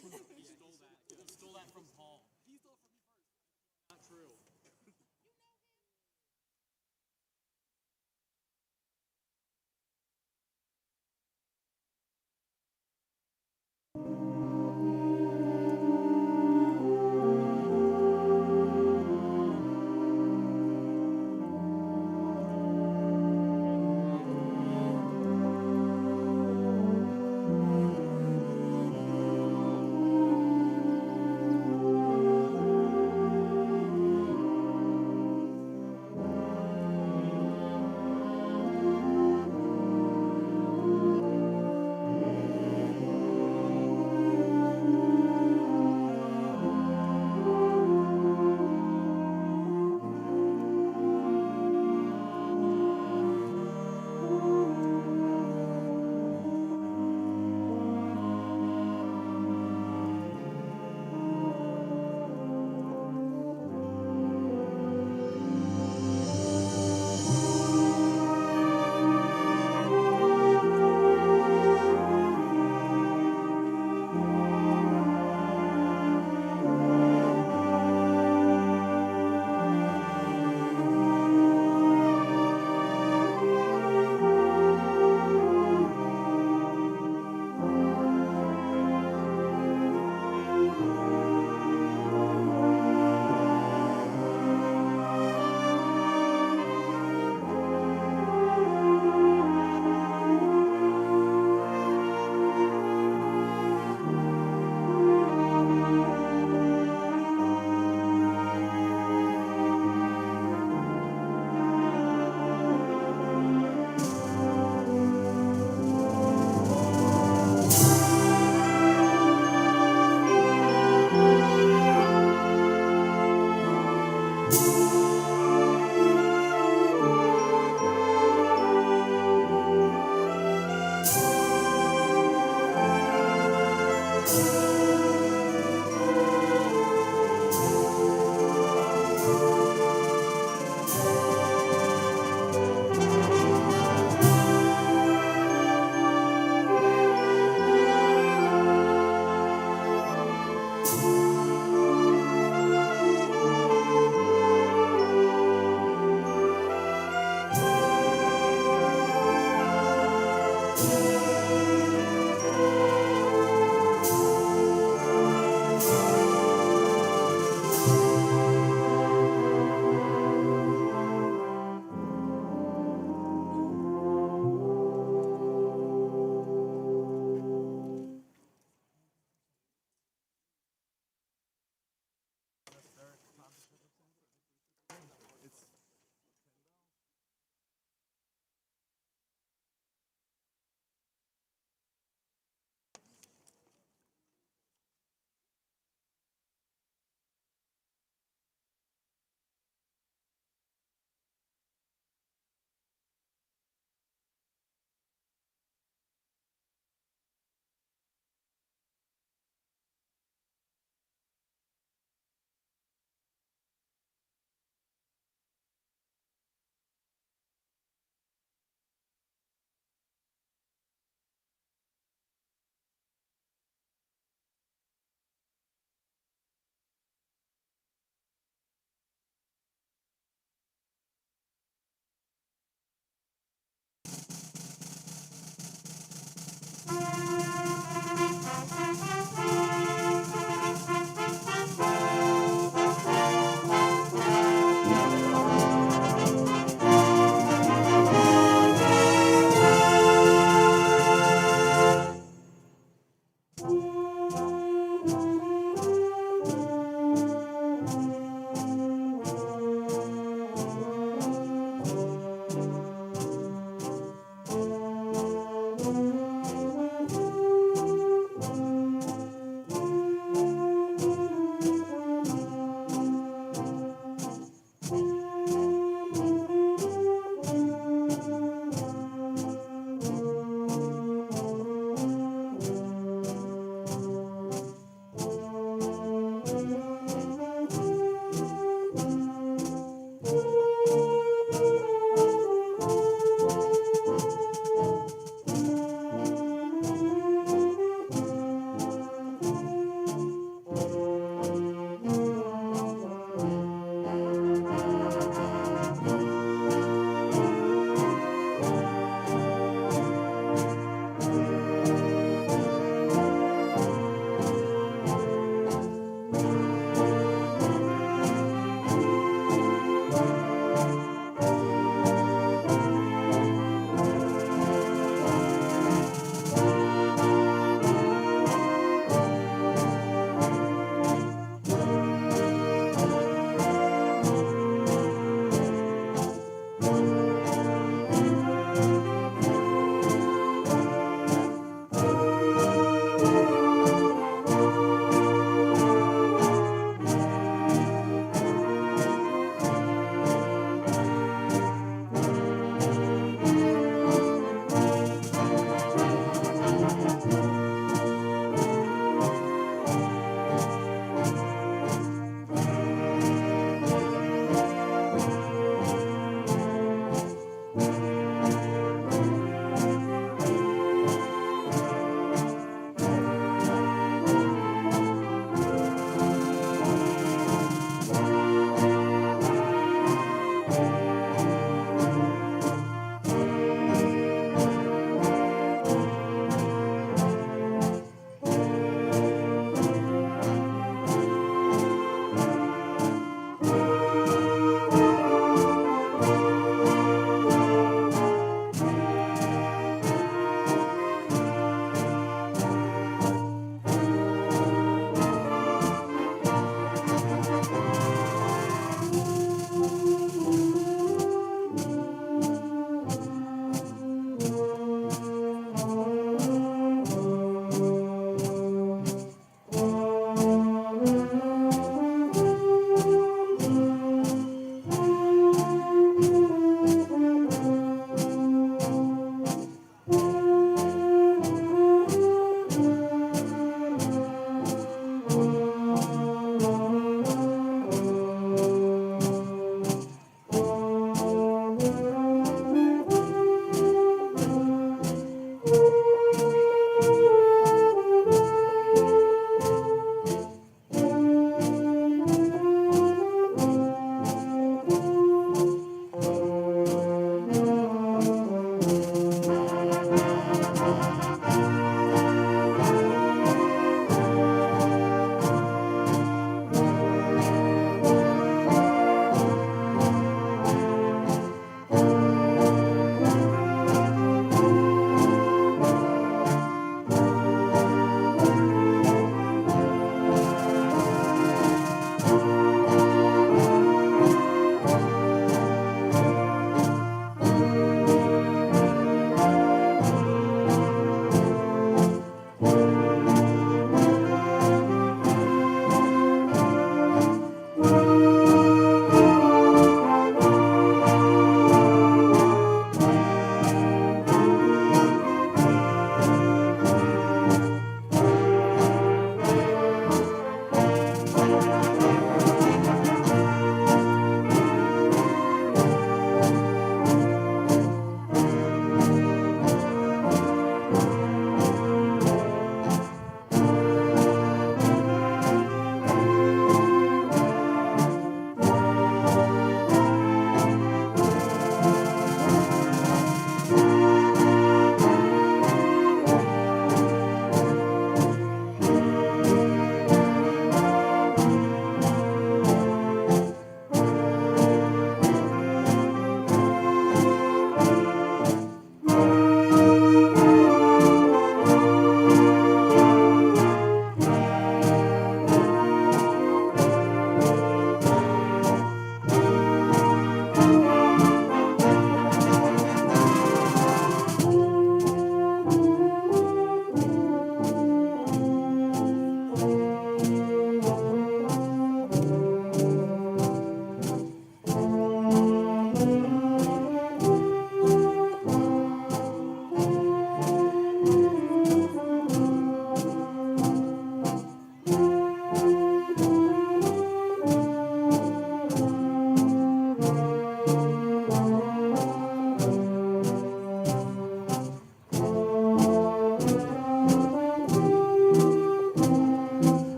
He stole that from Paul. He stole it from me first. Not true.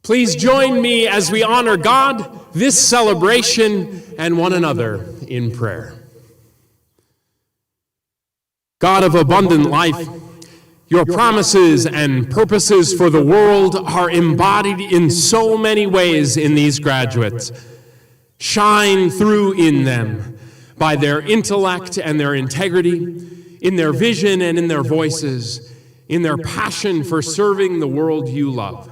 Please join me as we honor God, this celebration, and one another in prayer. God of abundant life, your promises and purposes for the world are embodied in so many ways in these graduates. Shine through in them by their intellect and their integrity, in their vision and in their voices, in their passion for serving the world you love.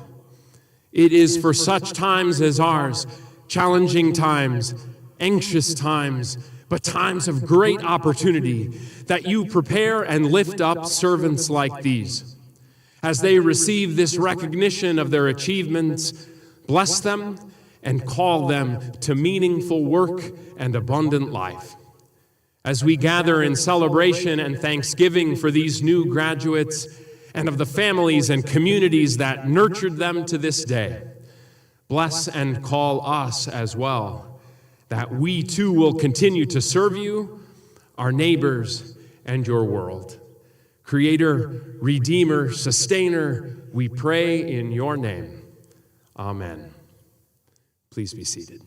It is for such times as ours, challenging times, anxious times, but times of great opportunity, that you prepare and lift up servants like these. As they receive this recognition of their achievements, bless them and call them to meaningful work and abundant life. As we gather in celebration and thanksgiving for these new graduates and of the families and communities that nurtured them to this day, bless and call us as well, that we too will continue to serve you, our neighbors, and your world. Creator, Redeemer, Sustainer, we pray in your name. Amen. Please be seated.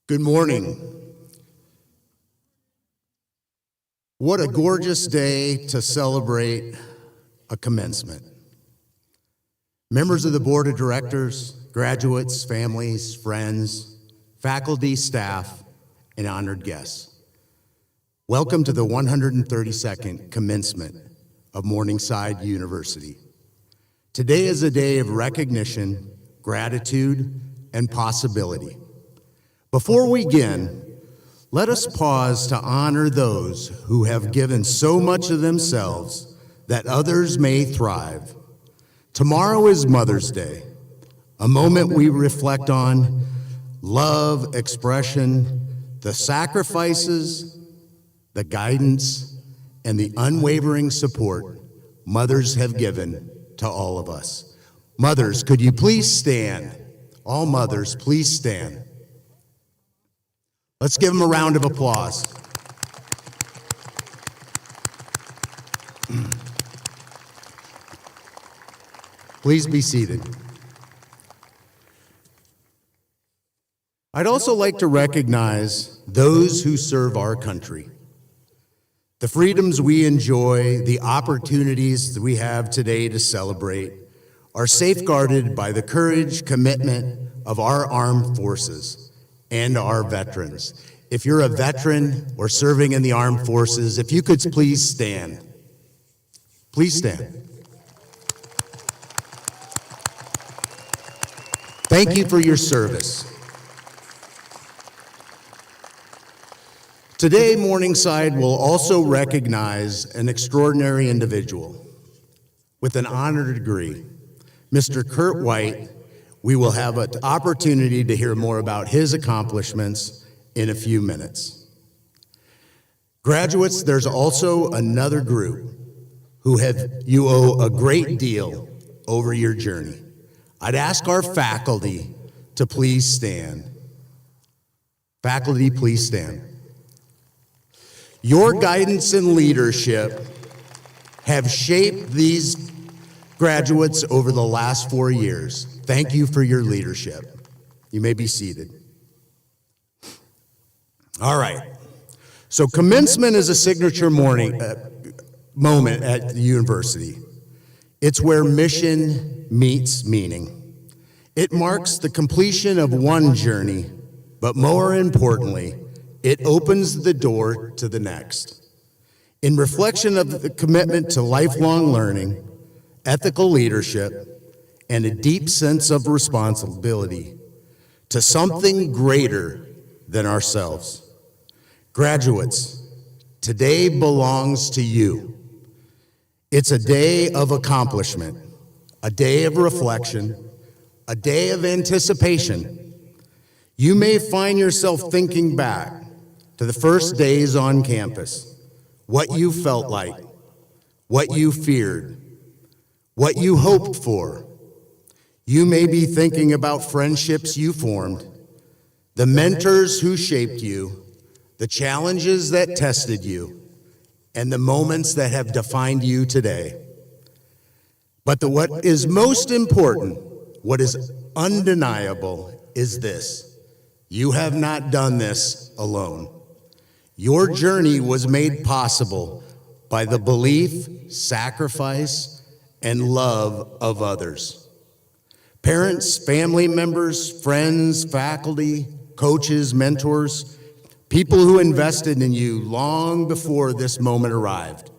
Good morning. What a gorgeous day to celebrate a commencement. Members of the board of directors, graduates, families, friends, faculty, staff, and honored guests. Welcome to the 132nd commencement of Morningside University. Today is a day of recognition, gratitude, and possibility. Before we begin, let us pause to honor those who have given so much of themselves that others may thrive. Tomorrow is Mother's Day, a moment we reflect on love, expression, the sacrifices, the guidance, and the unwavering support mothers have given to all of us. Mothers, could you please stand? All mothers, please stand. Let's give them a round of applause. Please be seated. I'd also like to recognize those who serve our country. The freedoms we enjoy, the opportunities that we have today to celebrate, are safeguarded by the courage, commitment of our armed forces and our veterans. If you're a veteran or serving in the armed forces, if you could please stand. Please stand. Thank you for your service. Today, Morningside will also recognize an extraordinary individual with an honored degree, Mr. Kurt White. We will have an opportunity to hear more about his accomplishments in a few minutes. Graduates, there's also another group who you owe a great deal over your journey. I'd ask our faculty to please stand. Faculty, please stand. Your guidance and leadership have shaped these graduates over the last 4 years. Thank you for your leadership. You may be seated. All right. So commencement is a signature moment at the university. It's where mission meets meaning. It marks the completion of one journey, but more importantly, it opens the door to the next. In reflection of the commitment to lifelong learning, ethical leadership, and a deep sense of responsibility to something greater than ourselves. Graduates, today belongs to you. It's a day of accomplishment, a day of reflection, a day of anticipation. You may find yourself thinking back to the first days on campus, what you felt like, what you feared, what you hoped for. You may be thinking about friendships you formed, the mentors who shaped you, the challenges that tested you, and the moments that have defined you today. But what is most important, what is undeniable, is this: you have not done this alone. Your journey was made possible by the belief, sacrifice, and love of others. Parents, family members, friends, faculty, coaches, mentors, people who invested in you long before this moment arrived.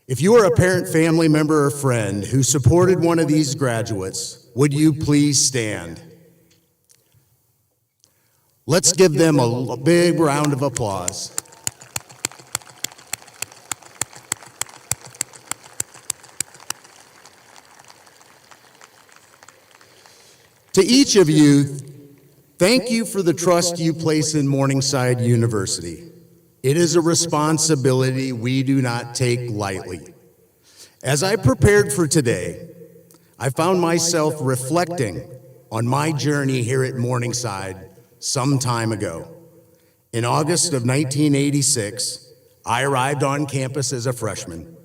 If you are a parent, family member, or friend who supported one of these graduates, would you please stand? Let's give them a big round of applause. To each of you, thank you for the trust you place in Morningside University. It is a responsibility we do not take lightly. As I prepared for today, I found myself reflecting on my journey here at Morningside some time ago. In August of 1986, I arrived on campus as a freshman.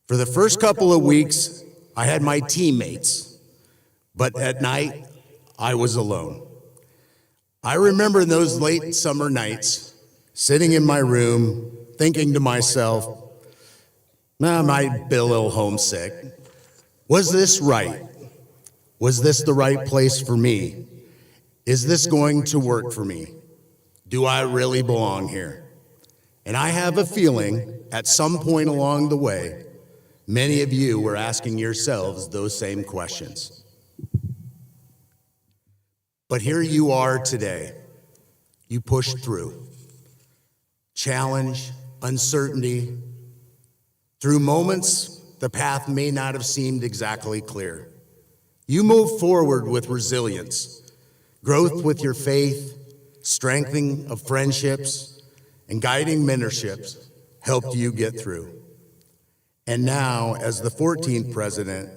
For the first couple of weeks, I had my teammates, but at night, I was alone. I remember those late summer nights, sitting in my room, thinking to myself, I might be a little homesick. Was this right? Was this the right place for me? Is this going to work for me? Do I really belong here? And I have a feeling at some point along the way, many of you were asking yourselves those same questions. But here you are today. You pushed through. Challenge, uncertainty. Through moments, the path may not have seemed exactly clear. You moved forward with resilience, growth with your faith, strengthening of friendships, and guiding mentorships helped you get through. And now, as the 14th president,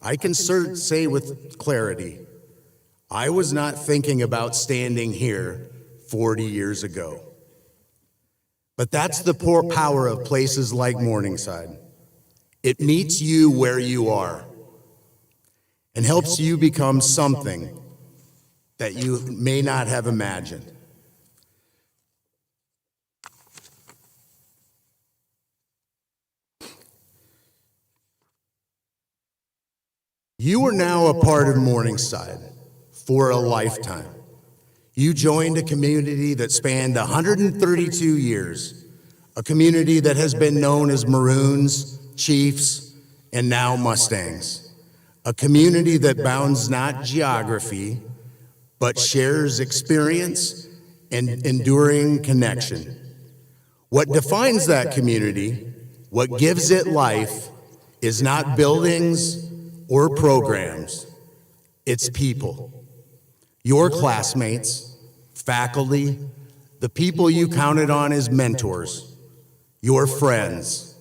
I can say with clarity, I was not thinking about standing here 40 years ago. But that's the power of places like Morningside. It meets you where you are and helps you become something that you may not have imagined. You are now a part of Morningside for a lifetime. You joined a community that spanned 132 years, a community that has been known as Maroons, Chiefs, and now Mustangs, a community that bounds not geography, but shares experience and enduring connection. What defines that community, what gives it life, is not buildings or programs, it's people. Your classmates, faculty, the people you counted on as mentors, your friends.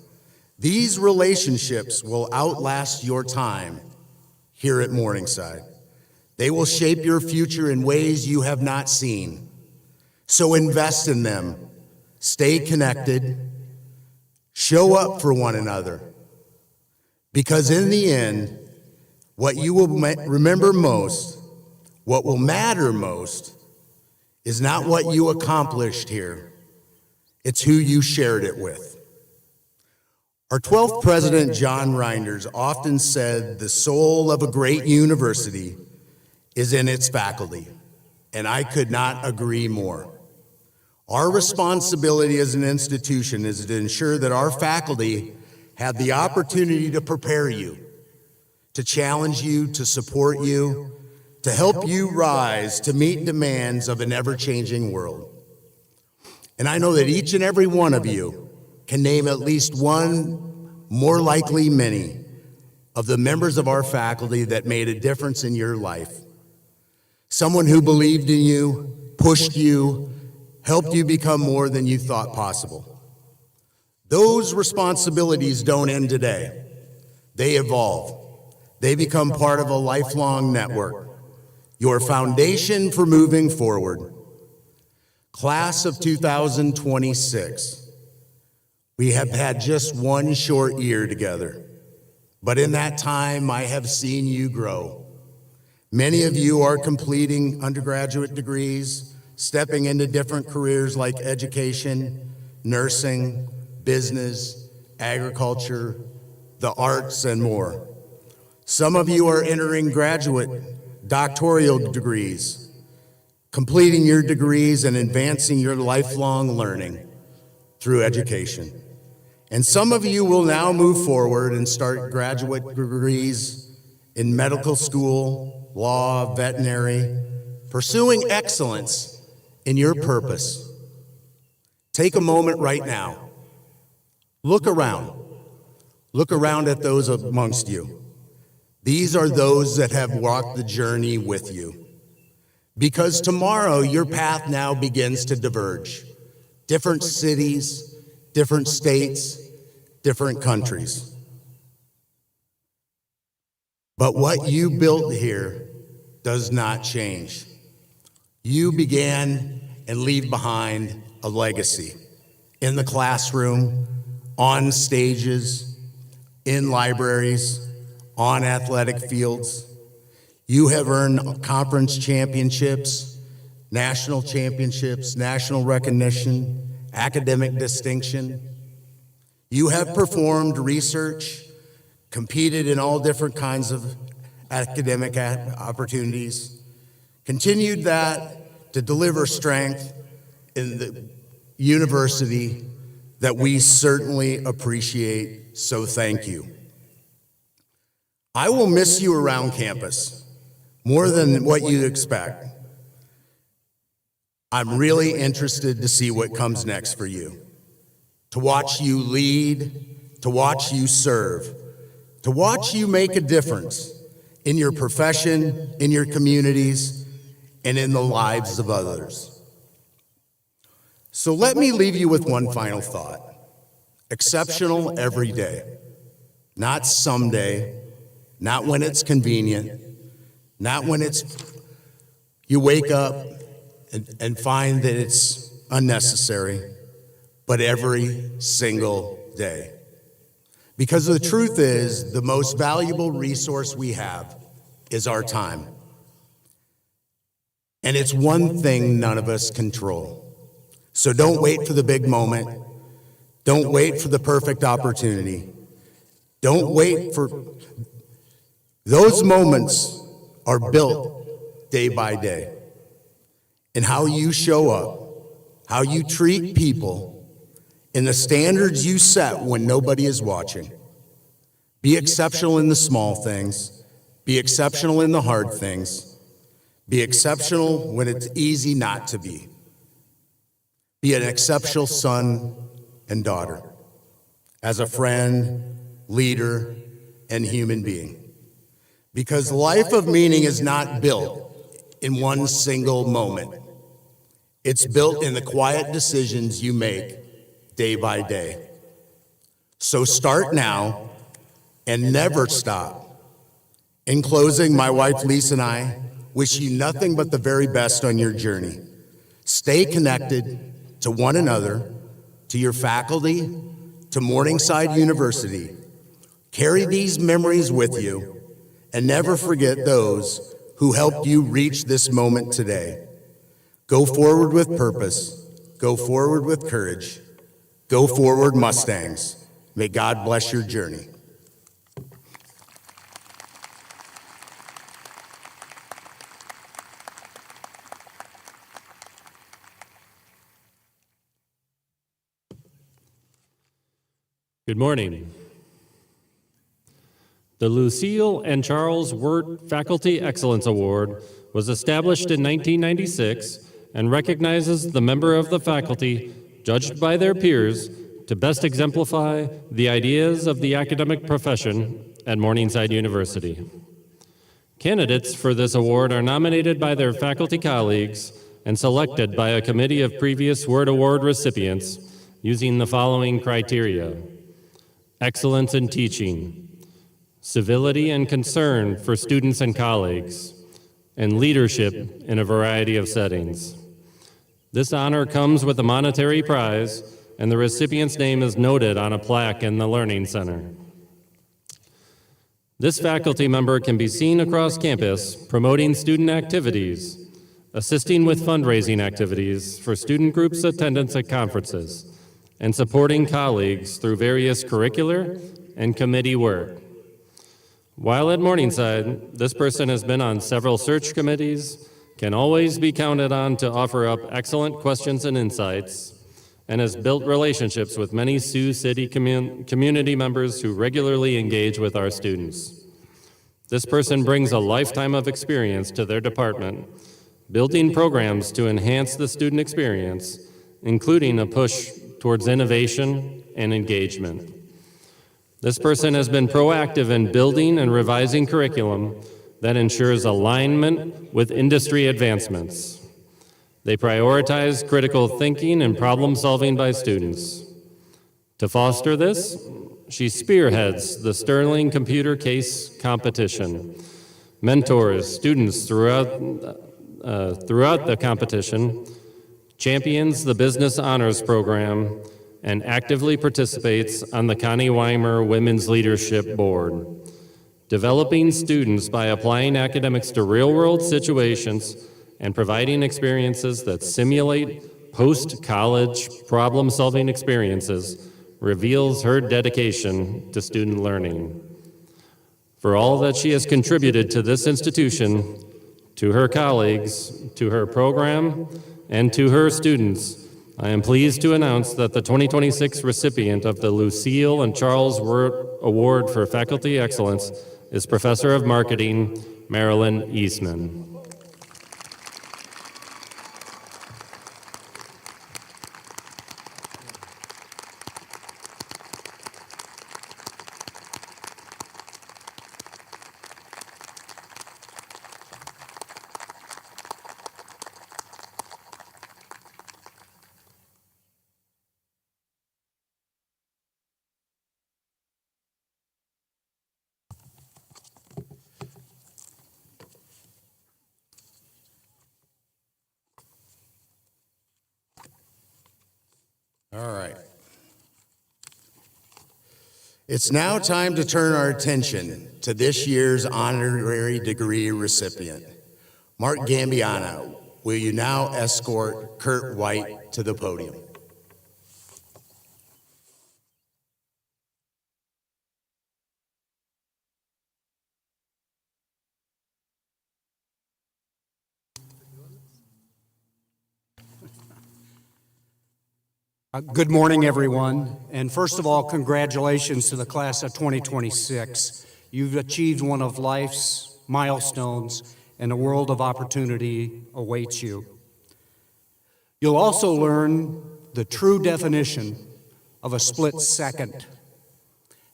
These relationships will outlast your time here at Morningside. They will shape your future in ways you have not seen. So invest in them, stay connected, show up for one another. Because in the end, what you will remember most, what will matter most, is not what you accomplished here. It's who you shared it with. Our 12th president, John Reinders, often said the soul of a great university is in its faculty, and I could not agree more. Our responsibility as an institution is to ensure that our faculty have the opportunity to prepare you, to challenge you, to support you, to help you rise to meet demands of an ever-changing world. And I know that each and every one of you can name at least one, more likely many, of the members of our faculty that made a difference in your life. Someone who believed in you, pushed you, helped you become more than you thought possible. Those responsibilities don't end today. They evolve. They become part of a lifelong network. your foundation for moving forward. Class of 2026, we have had just one short year together, but in that time I have seen you grow. Many of you are completing undergraduate degrees, stepping into different careers like education, nursing, business, agriculture, the arts, and more. Some of you are entering graduate, doctoral degrees, completing your degrees and advancing your lifelong learning through education. And some of you will now move forward and start graduate degrees in medical school, law, veterinary, pursuing excellence in your purpose. Take a moment right now. Look around. Look around at those amongst you. These are those that have walked the journey with you. Because tomorrow your path now begins to diverge. Different cities, different states, different countries. But what you built here does not change. You began and leave behind a legacy in the classroom, on stages, in libraries, on athletic fields. You have earned conference championships, national recognition, academic distinction. You have performed research, competed in all different kinds of academic opportunities, continued that to deliver strength in the university that we certainly appreciate, so thank you. I will miss you around campus more than what you expect. I'm really interested to see what comes next for you, to watch you lead, to watch you serve, to watch you make a difference in your profession, in your communities, and in the lives of others. So let me leave you with one final thought. Exceptional every day, not someday, not when it's convenient, not when you wake up and find that it's unnecessary, but every single day. Because the truth is, the most valuable resource we have is our time. And it's one thing none of us control. So don't wait for the big moment. Don't wait for the perfect opportunity. Don't wait for... Those moments are built day by day. And how you show up, how you treat people, and the standards you set when nobody is watching. Be exceptional in the small things. Be exceptional in the hard things. Be exceptional when it's easy not to be. Be an exceptional son and daughter, as a friend, leader, and human being. Because life of meaning is not built in one single moment. It's built in the quiet decisions you make day by day. So start now and never stop. In closing, my wife Lisa and I wish you nothing but the very best on your journey. Stay connected to one another, to your faculty, to Morningside University. Carry these memories with you, and never forget those who helped you reach this moment today. Go forward with purpose. Go forward with courage. Go forward, Mustangs. May God bless your journey. Good morning. The Lucille and Charles Wirt Faculty Excellence Award was established in 1996 and recognizes the member of the faculty, judged by their peers, to best exemplify the ideas of the academic profession at Morningside University. Candidates for this award are nominated by their faculty colleagues and selected by a committee of previous Wirt Award recipients using the following criteria: excellence in teaching, civility and concern for students and colleagues, and leadership in a variety of settings. This honor comes with a monetary prize, and the recipient's name is noted on a plaque in the Learning Center. This faculty member can be seen across campus promoting student activities, assisting with fundraising activities for student groups' attendance at conferences, and supporting colleagues through various curricular and committee work. While at Morningside, this person has been on several search committees, can always be counted on to offer up excellent questions and insights, and has built relationships with many Sioux City community members who regularly engage with our students. This person brings a lifetime of experience to their department, building programs to enhance the student experience, including a push towards innovation and engagement. This person has been proactive in building and revising curriculum that ensures alignment with industry advancements. They prioritize critical thinking and problem solving by students. To foster this, she spearheads the Sterling Computer Case Competition, mentors students throughout the competition, champions the Business Honors Program, and actively participates on the Connie Weimer Women's Leadership Board, developing students by applying academics to real-world situations and providing experiences that simulate post-college problem-solving experiences reveals her dedication to student learning. For all that she has contributed to this institution, to her colleagues, to her program, and to her students, I am pleased to announce that the 2026 recipient of the Lucille and Charles Wirt Award for Faculty Excellence is Professor of Marketing, Marilyn Eastman. All right. It's now time to turn our attention to this year's honorary degree recipient. Mark Gambiana, will you now escort Kurt White to the podium? Good morning, everyone. And first of all, congratulations to the class of 2026. You've achieved one of life's milestones, and a world of opportunity awaits you. You'll also learn the true definition of a split second,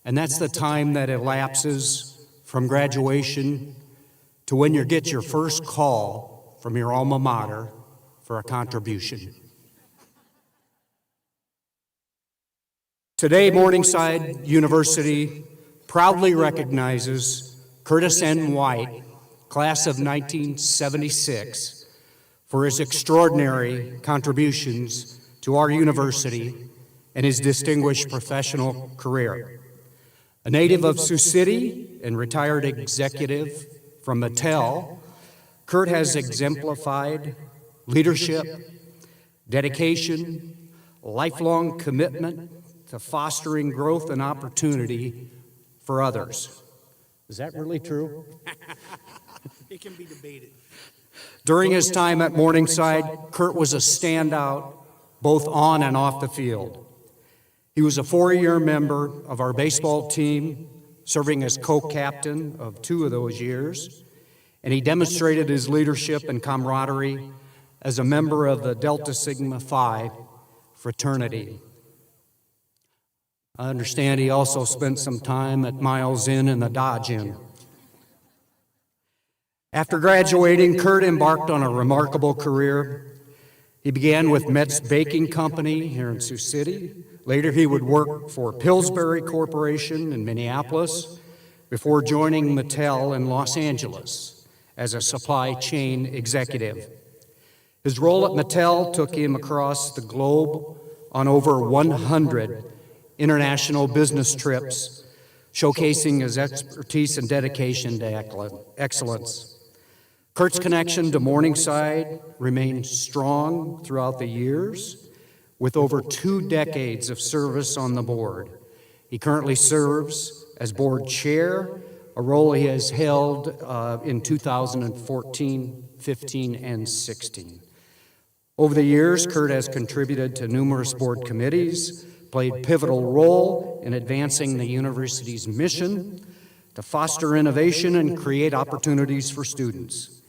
and that's the time that elapses from graduation to when you get your first call from your alma mater for a contribution. Today, Morningside University proudly recognizes Curtis N. White, class of 1976, for his extraordinary contributions to our university and his distinguished professional career. A native of Sioux City and retired executive from Mattel, Kurt has exemplified leadership, dedication, lifelong commitment to fostering growth and opportunity for others. Is that really true? It can be debated. During his time at Morningside, Kurt was a standout both on and off the field. He was a four-year member of our baseball team, serving as co-captain of 2 of those years, and he demonstrated his leadership and camaraderie as a member of the Delta Sigma Phi fraternity. I understand he also spent some time at Miles Inn and the Dodge Inn. After graduating, Kurt embarked on a remarkable career. He began with Metz Baking Company here in Sioux City. Later, he would work for Pillsbury Corporation in Minneapolis before joining Mattel in Los Angeles as a supply chain executive. His role at Mattel took him across the globe on over 100 international business trips, showcasing his expertise and dedication to excellence. Kurt's connection to Morningside remained strong throughout the years, with over 2 decades of service on the board. He currently serves as board chair, a role he has held in 2014, 15, and 16. Over the years, Kurt has contributed to numerous board committees, played a pivotal role in advancing the university's mission to foster innovation and create opportunities for students.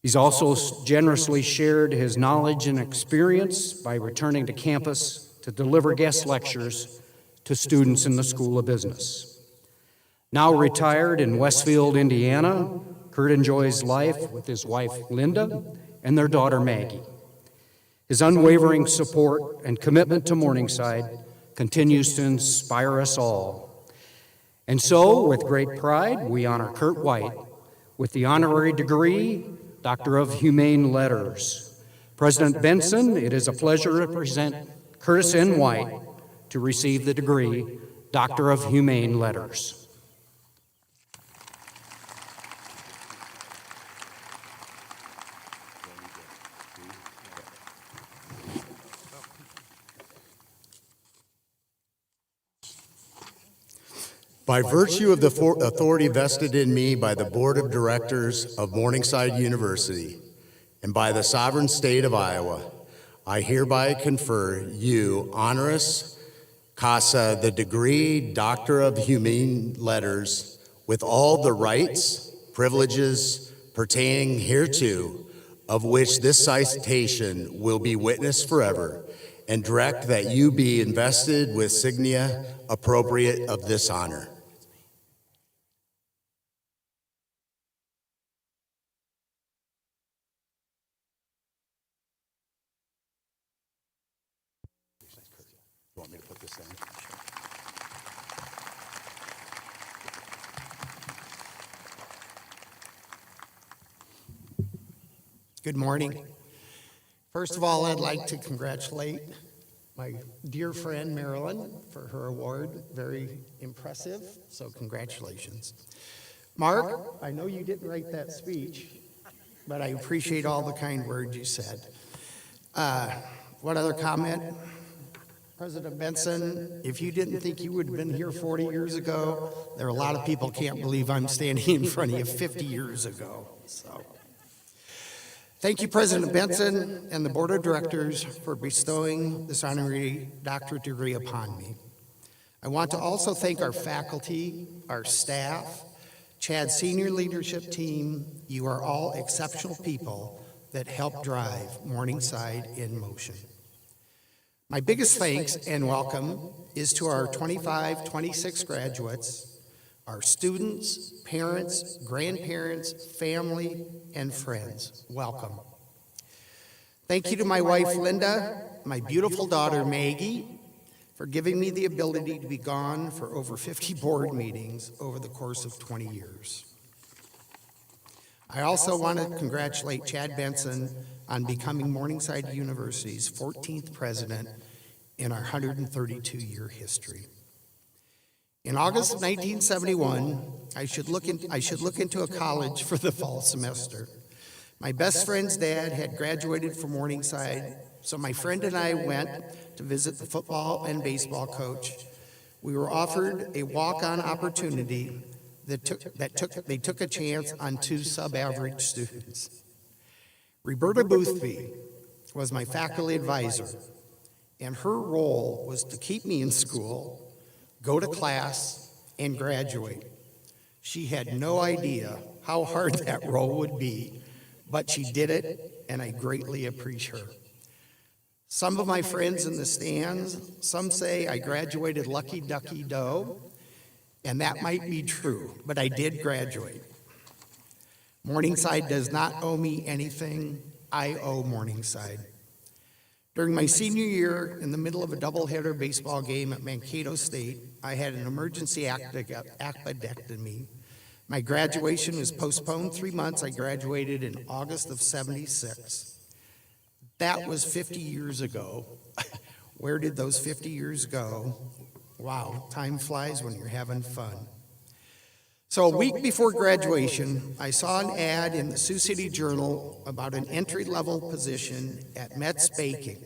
He's also generously shared his knowledge and experience by returning to campus to deliver guest lectures to students in the School of Business. Now retired in Westfield, Indiana, Kurt enjoys life with his wife, Linda, and their daughter, Maggie. His unwavering support and commitment to Morningside continues to inspire us all. And so, with great pride, we honor Kurt White with the honorary degree, Doctor of Humane Letters. President Benson, it is a pleasure to present Curtis N. White to receive the degree, Doctor of Humane Letters. By virtue of the authority vested in me by the Board of Directors of Morningside University and by the sovereign state of Iowa, I hereby confer you honoris causa the degree Doctor of Humane Letters with all the rights, privileges pertaining hereto, of which this citation will be witnessed forever, and direct that you be invested with insignia appropriate of this honor. You want me to put this down? Good morning. First of all, I'd like to congratulate my dear friend Marilyn for her award. Very impressive, so congratulations. Mark, I know you didn't write that speech, but I appreciate all the kind words you said. One other comment? President Benson, if you didn't think you would have been here 40 years ago, there are a lot of people can't believe I'm standing in front of you 50 years ago. So, thank you, President Benson and the Board of Directors for bestowing this honorary doctorate degree upon me. I want to also thank our faculty, our staff, Chad's senior leadership team. You are all exceptional people that help drive Morningside in motion. My biggest thanks and welcome is to our 25-26 graduates, our students, parents, grandparents, family, and friends. Welcome. Thank you to my wife, Linda, my beautiful daughter, Maggie, for giving me the ability to be gone for over 50 board meetings over the course of 20 years. I also want to congratulate Chad Benson on becoming Morningside University's 14th president in our 132-year history. In August of 1971, I should look into a college for the fall semester. My best friend's dad had graduated from Morningside, so my friend and I went to visit the football and baseball coach. We were offered a walk-on opportunity they took a chance on 2 sub-average students. Roberta Boothby was my faculty advisor, and her role was to keep me in school, go to class, and graduate. She had no idea how hard that role would be, but she did it, and I greatly appreciate her. Some of my friends in the stands, some say I graduated lucky ducky doe, and that might be true, but I did graduate. Morningside does not owe me anything. I owe Morningside. During my senior year, in the middle of a doubleheader baseball game at Mankato State, I had an emergency appendectomy My graduation was postponed 3 months. I graduated in August of '76. That was 50 years ago. Where did those 50 years go? Wow, time flies when you're having fun. So a week before graduation, I saw an ad in the Sioux City Journal about an entry-level position at Metz Baking.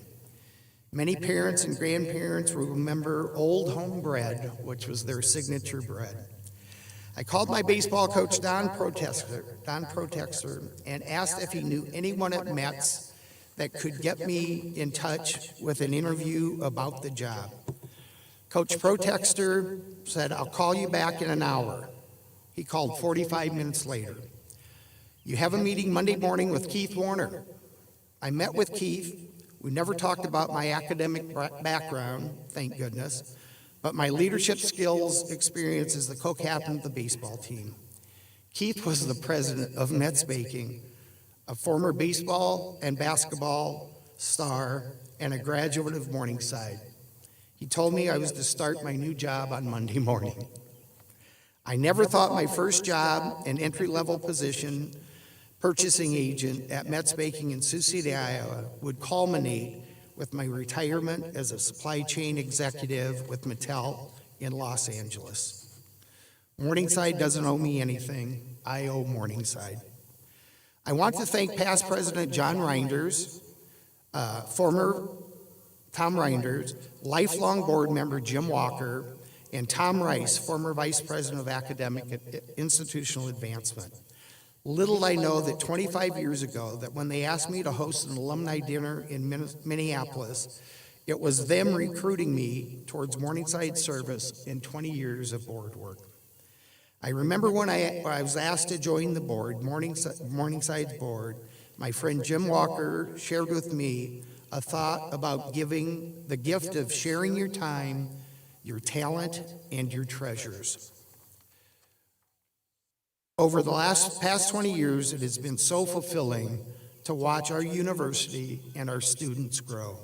Many parents and grandparents will remember Old Home Bread, which was their signature bread. I called my baseball coach, Don Protexter, and asked if he knew anyone at Metz that could get me in touch with an interview about the job. Coach Protexter said, "I'll call you back in an hour." He called 45 minutes later. "You have a meeting Monday morning with Keith Warner." I met with Keith. We never talked about my academic background, thank goodness, but my leadership skills, experience as the co-captain of the baseball team. Keith was the president of Metz Baking, a former baseball and basketball star, and a graduate of Morningside. He told me I was to start my new job on Monday morning. I never thought my first job, an entry-level position, purchasing agent at Metz Baking in Sioux City, Iowa, would culminate with my retirement as a supply chain executive with Mattel in Los Angeles. Morningside doesn't owe me anything. I owe Morningside. I want to thank past President John Reinders, former Tom Reinders, lifelong board member Jim Walker, and Tom Rice, former Vice President of Academic and Institutional Advancement. Little I know that 25 years ago, that when they asked me to host an alumni dinner in Minneapolis, it was them recruiting me towards Morningside service in 20 years of board work. I remember when I was asked to join the board, Morningside's board, my friend Jim Walker shared with me a thought about giving the gift of sharing your time, your talent, and your treasures. Over the past 20 years, it has been so fulfilling to watch our university and our students grow.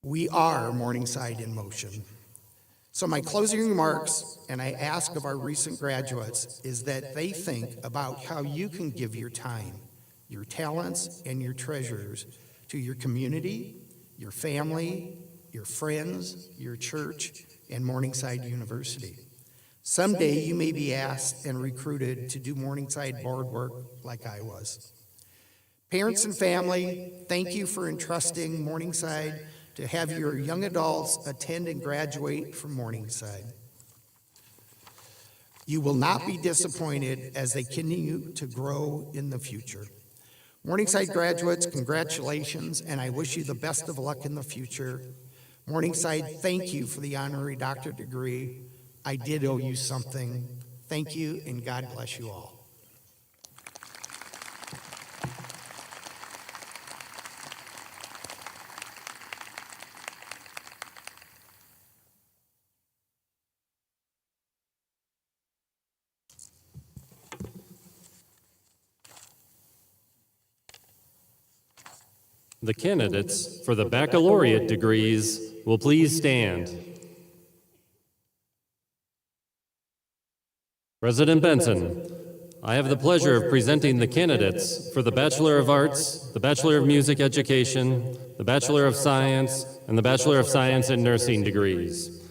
We are Morningside in motion. So my closing remarks, and I ask of our recent graduates, is that they think about how you can give your time, your talents, and your treasures to your community, your family, your friends, your church, and Morningside University. Someday you may be asked and recruited to do Morningside board work like I was. Parents and family, thank you for entrusting Morningside to have your young adults attend and graduate from Morningside. You will not be disappointed as they continue to grow in the future. Morningside graduates, congratulations, and I wish you the best of luck in the future. Morningside, thank you for the honorary doctorate degree. I did owe you something. Thank you, and God bless you all. The candidates for the baccalaureate degrees will please stand. President Benson, I have the pleasure of presenting the candidates for the Bachelor of Arts, the Bachelor of Music Education, the Bachelor of Science, and the Bachelor of Science in Nursing degrees.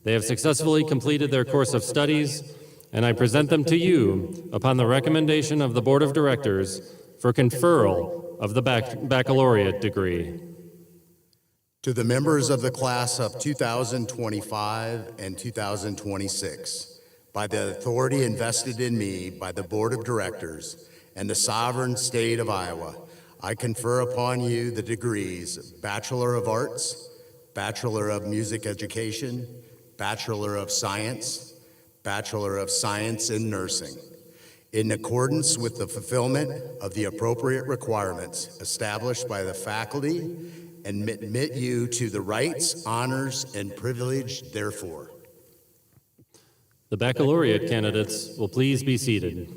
They have successfully completed their course of studies, and I present them to you upon the recommendation of the Board of Directors for conferral of the baccalaureate degree. To the members of the class of 2025 and 2026, by the authority invested in me by the Board of Directors and the sovereign state of Iowa, I confer upon you the degrees Bachelor of Arts, Bachelor of Music Education, Bachelor of Science, Bachelor of Science in Nursing, in accordance with the fulfillment of the appropriate requirements established by the faculty, and admit you to the rights, honors, and privilege therefore. The baccalaureate candidates will please be seated.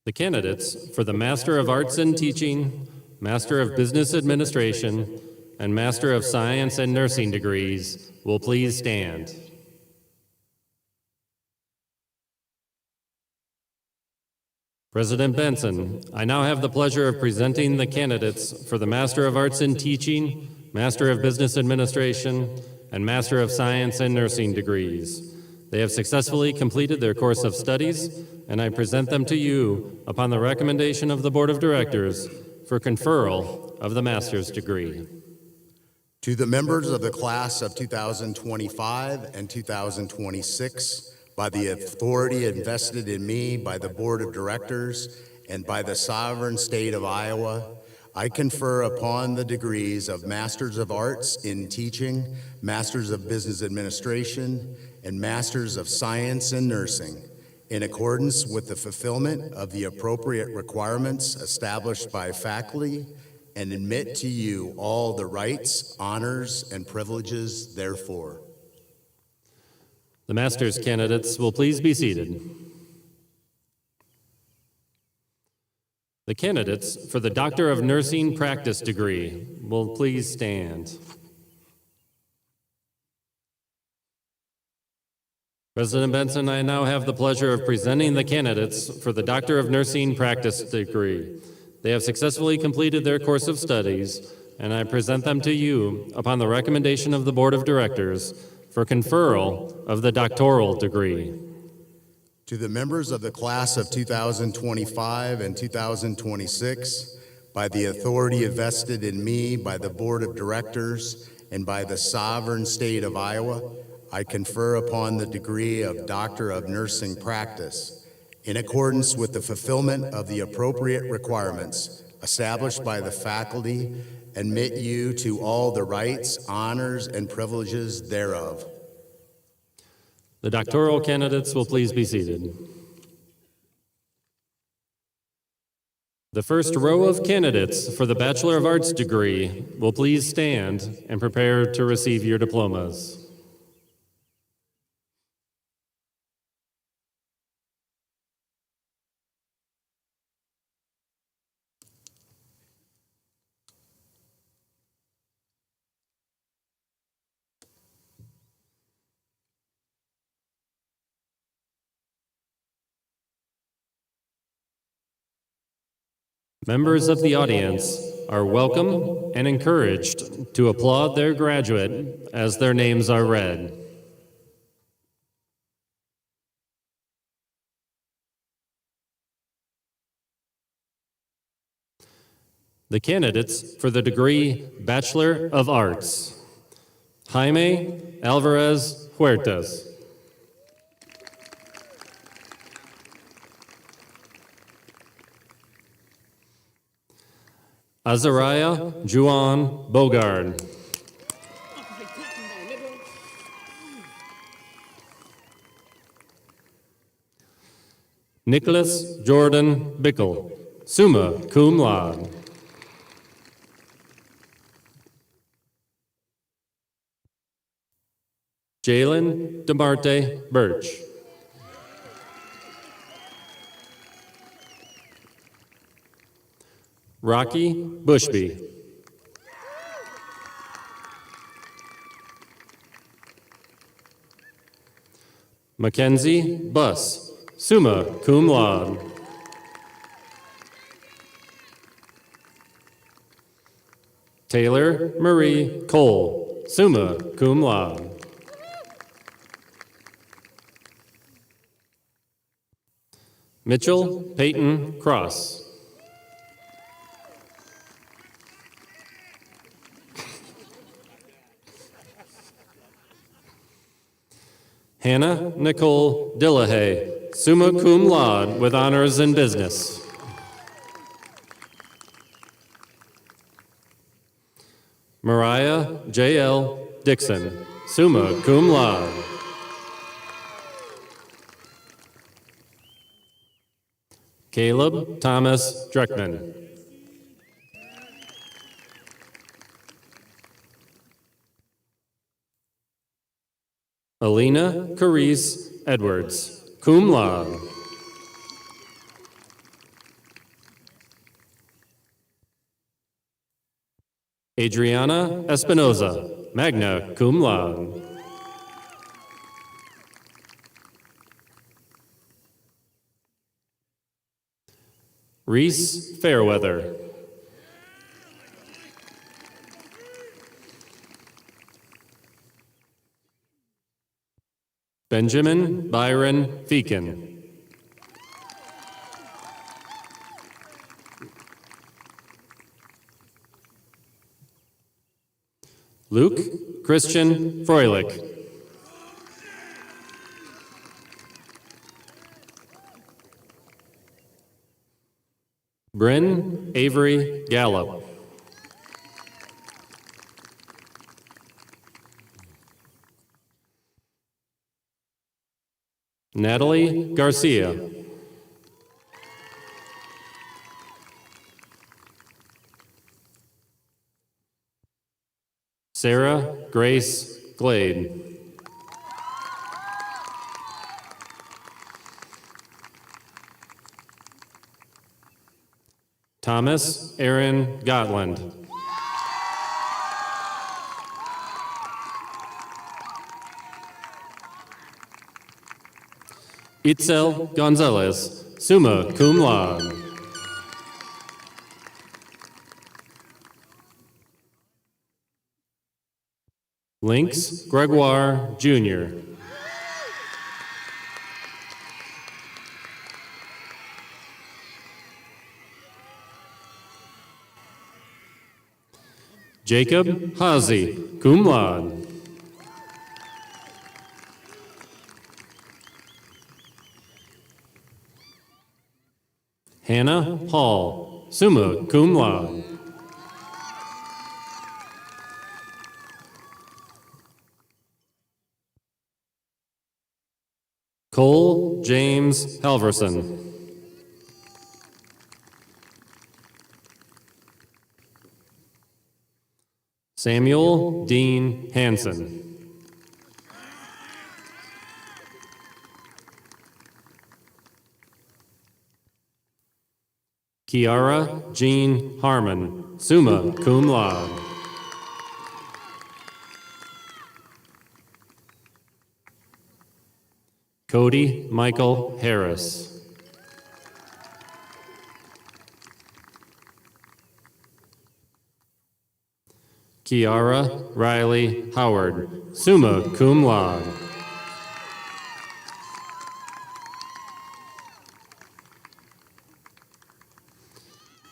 The candidates for the Master of Arts in Teaching, Master of Business Administration, and Master of Science and Nursing degrees will please stand. President Benson, I now have the pleasure of presenting the candidates for the Master of Arts in Teaching, Master of Business Administration, and Master of Science and Nursing degrees. They have successfully completed their course of studies, and I present them to you upon the recommendation of the Board of Directors for conferral of the master's degree. To the members of the class of 2025 and 2026, by the authority invested in me by the Board of Directors and by the sovereign state of Iowa, I confer upon the degrees of Masters of Arts in Teaching, Masters of Business Administration, and Masters of Science and Nursing, in accordance with the fulfillment of the appropriate requirements established by faculty, and admit to you all the rights, honors, and privileges therefor. The master's candidates will please be seated. The candidates for the Doctor of Nursing Practice degree will please stand. President Benson, I now have the pleasure of presenting the candidates for the Doctor of Nursing Practice degree. They have successfully completed their course of studies, and I present them to you upon the recommendation of the Board of Directors for conferral of the doctoral degree. To the members of the class of 2025 and 2026, by the authority vested in me by the Board of Directors and by the sovereign state of Iowa, I confer upon the degree of Doctor of Nursing Practice, in accordance with the fulfillment of the appropriate requirements established by the faculty, admit you to all the rights, honors, and privileges thereof. The doctoral candidates will please be seated. The first row of candidates for the Bachelor of Arts degree will please stand and prepare to receive your diplomas. Members of the audience are welcome and encouraged to applaud their graduate as their names are read. The candidates for the degree Bachelor of Arts: Jaime Alvarez Huertas. Azariah Juan Bogard. Nicholas Jordan Bickle, summa cum laude. Jalen DeMarte Birch. Rocky Bushby. Mackenzie Buss, summa cum laude. Taylor Marie Cole, summa cum laude. Mitchell Peyton Cross. Hannah Nicole Dillahay, summa cum laude with honors in business. Mariah J.L. Dixon, summa cum laude. Caleb Thomas Dreckman. Alina Carice Edwards, cum laude. Adriana Espinoza, magna cum laude. Reese Fairweather. Benjamin Byron Feakin. Luke Christian Froelich. Bryn Avery Gallup. Natalie Garcia. Sarah Grace Glade. Thomas Aaron Gotland. Itzel Gonzalez, summa cum laude. Lynx Gregoire, Jr. Jacob Hazy, cum laude. Hannah Hall, summa cum laude. Cole James Halverson. Samuel Dean Hansen. Kiara Jean Harmon, summa cum laude. Cody Michael Harris. Kiara Riley Howard, summa cum laude.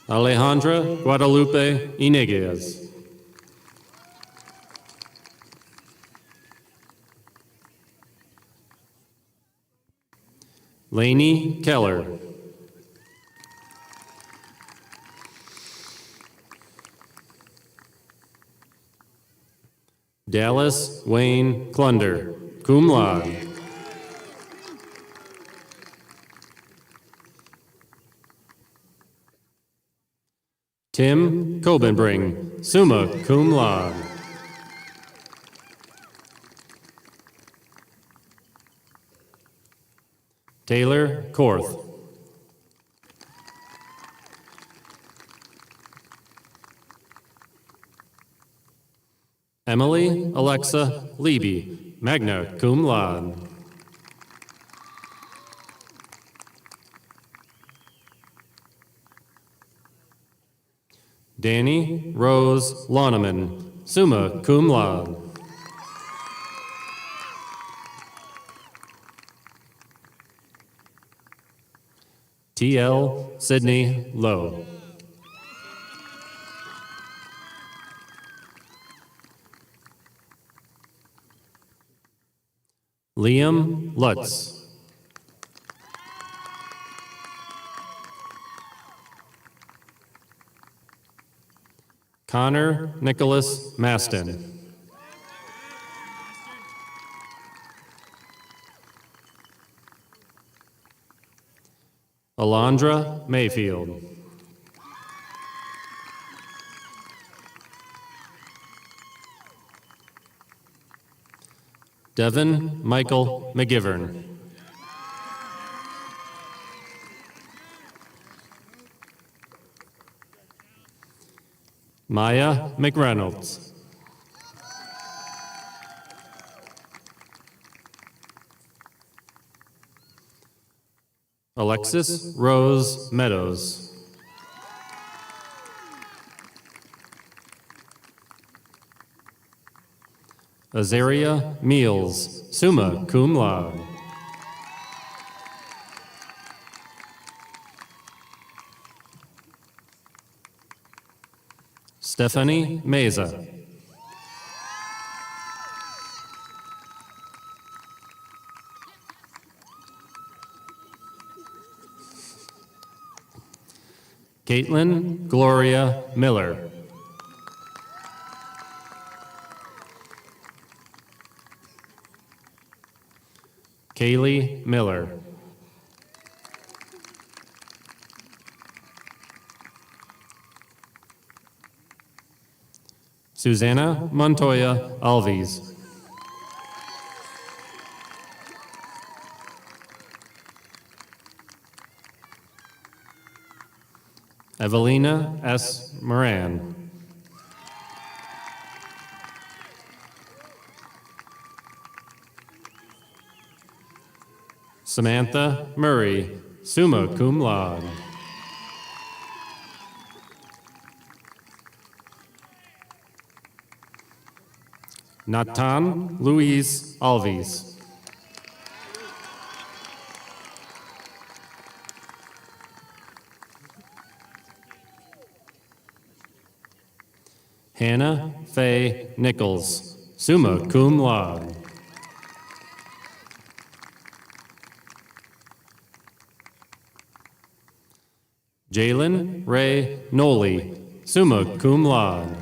Alejandra Guadalupe Ineguez. Lainey Keller. Dallas Wayne Clunder, cum laude. Tim Cobenbring, summa cum laude. Taylor Korth. Emily Alexa Leby, magna cum laude. Danny Rose Loneman, summa cum laude. T.L. Sidney Lowe. Liam Lutz. Connor Nicholas Maston. Alondra Mayfield. Devin Michael McGivern. Maya McReynolds. Alexis Rose Meadows. Azaria Meals, summa cum laude. Stephanie Meza. Caitlin Gloria Miller. Kaylee Miller. Susanna Montoya Alves. Evelina S. Moran. Samantha Murray, summa cum laude. Natan Louise Alves. Hannah Faye Nichols, summa cum laude. Jalen Ray Noli, summa cum laude.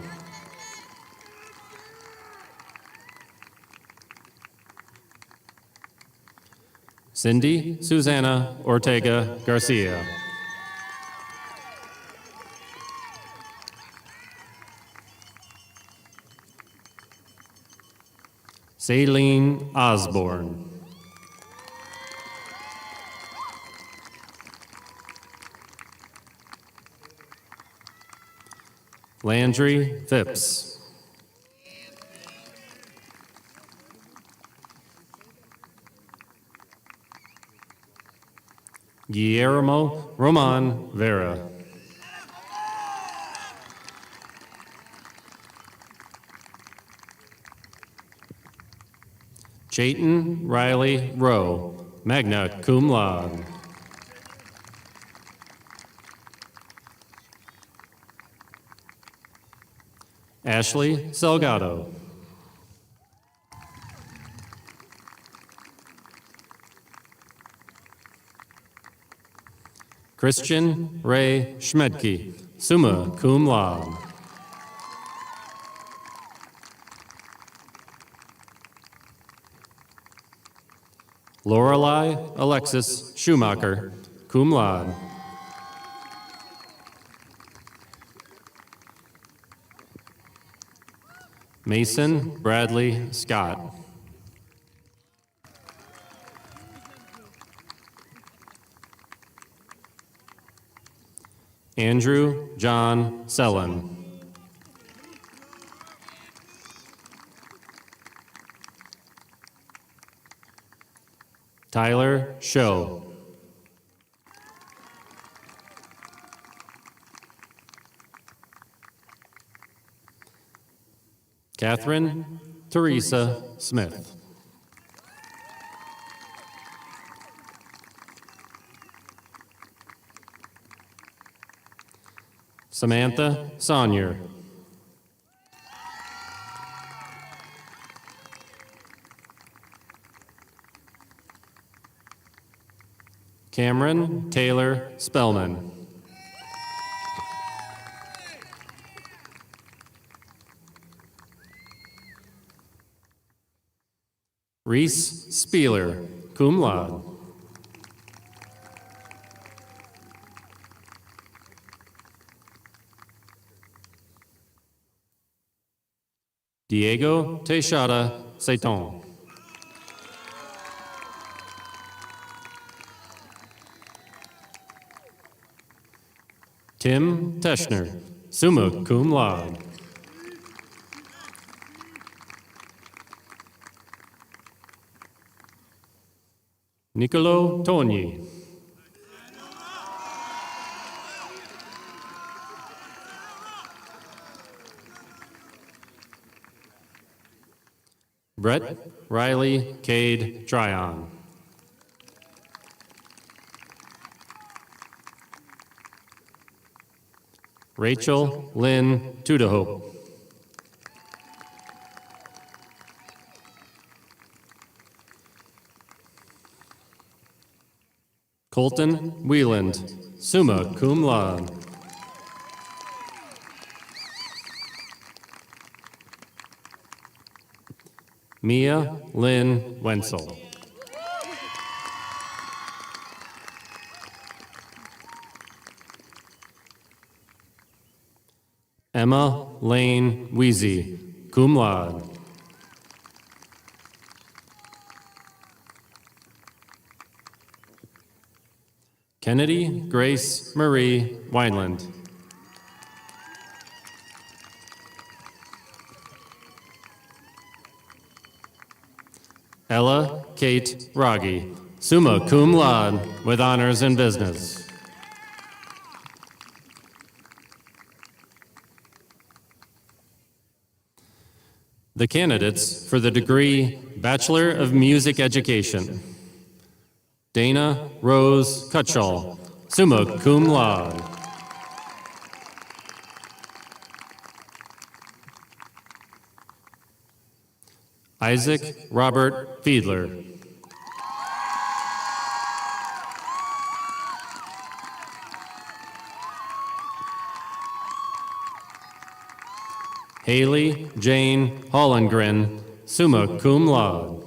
Cindy Susanna Ortega Garcia. Saline Osborne. Landry Phipps. Guillermo Roman Vera. Chayton Riley Rowe, magna cum laude. Ashley Salgado. Christian Ray Schmedke, summa cum laude. Lorelei Alexis Schumacher, cum laude. Mason Bradley Scott. Andrew John Sellen. Tyler Show. Catherine Teresa Smith. Samantha Sonyer. Cameron Taylor Spellman. Reese Spieler, cum laude. Diego Teixeira Seiton. Tim Teschner. summa cum laude. Nicolo Togni. Brett Riley Cade Tryon. Rachel Lynn Tudahope. Colton Wieland, summa cum laude. Mia Lynn Wenzel. Emma Lane Weezy, cum laude. Kennedy Grace Marie Wineland. Ella Kate Rogge, summa cum laude with honors in business. The candidates for the degree Bachelor of Music Education. Dana Rose Cutshall, summa cum laude. Isaac Robert Fiedler. Haley Jane Hollengren, summa cum laude.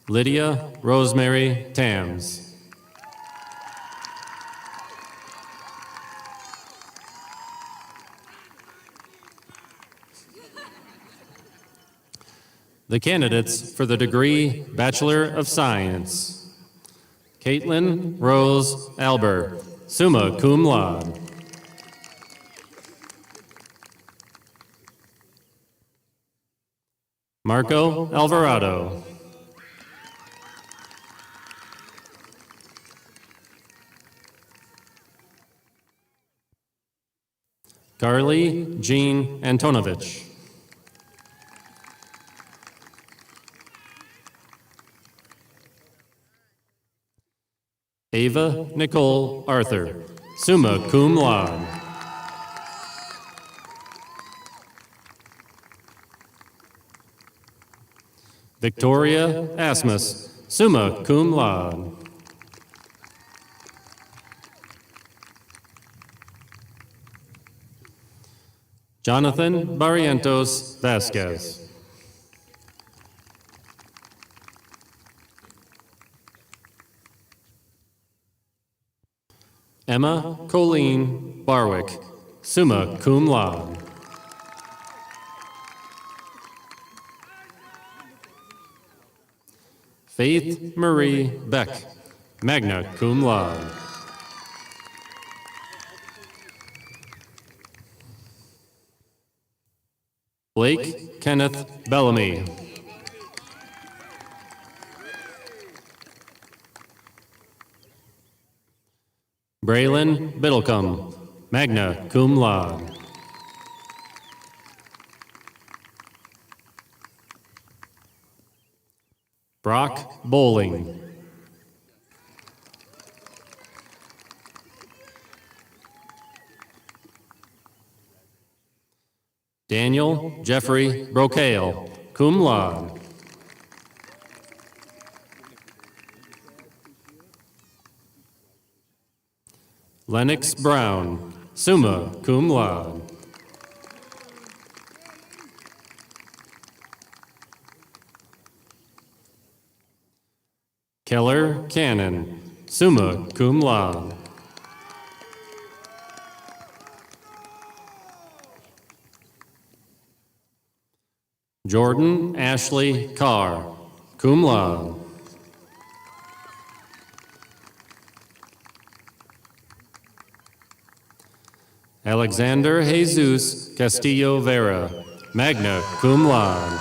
Lydia Rosemary Tams. The candidates for the degree Bachelor of Science. Caitlin Rose Albert, summa cum laude. Marco Alvarado. Carly Jean Antonovich. Ava Nicole Arthur, summa cum laude. Victoria Asmus, summa cum laude. Jonathan Barrientos Vasquez. Emma Colleen Barwick, summa cum laude. Faith Marie Beck, magna cum laude. Blake Kenneth Bellamy. Braylon Biddlecombe, magna cum laude. Brock Bowling. Daniel Jeffrey Brocale, cum laude. Lennox Brown, summa cum laude. Keller Cannon, summa cum laude. Jordan Ashley Carr, cum laude. Alexander Jesus Castillo Vera, magna cum laude.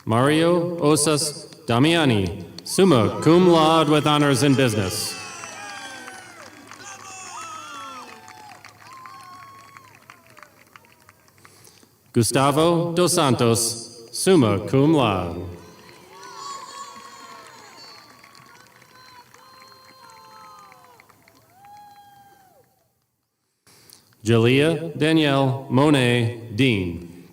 Mario Osas Damiani, summa cum laude with honors in business. Gustavo dos Santos, summa cum laude. Jalea Danielle Monet, Dean.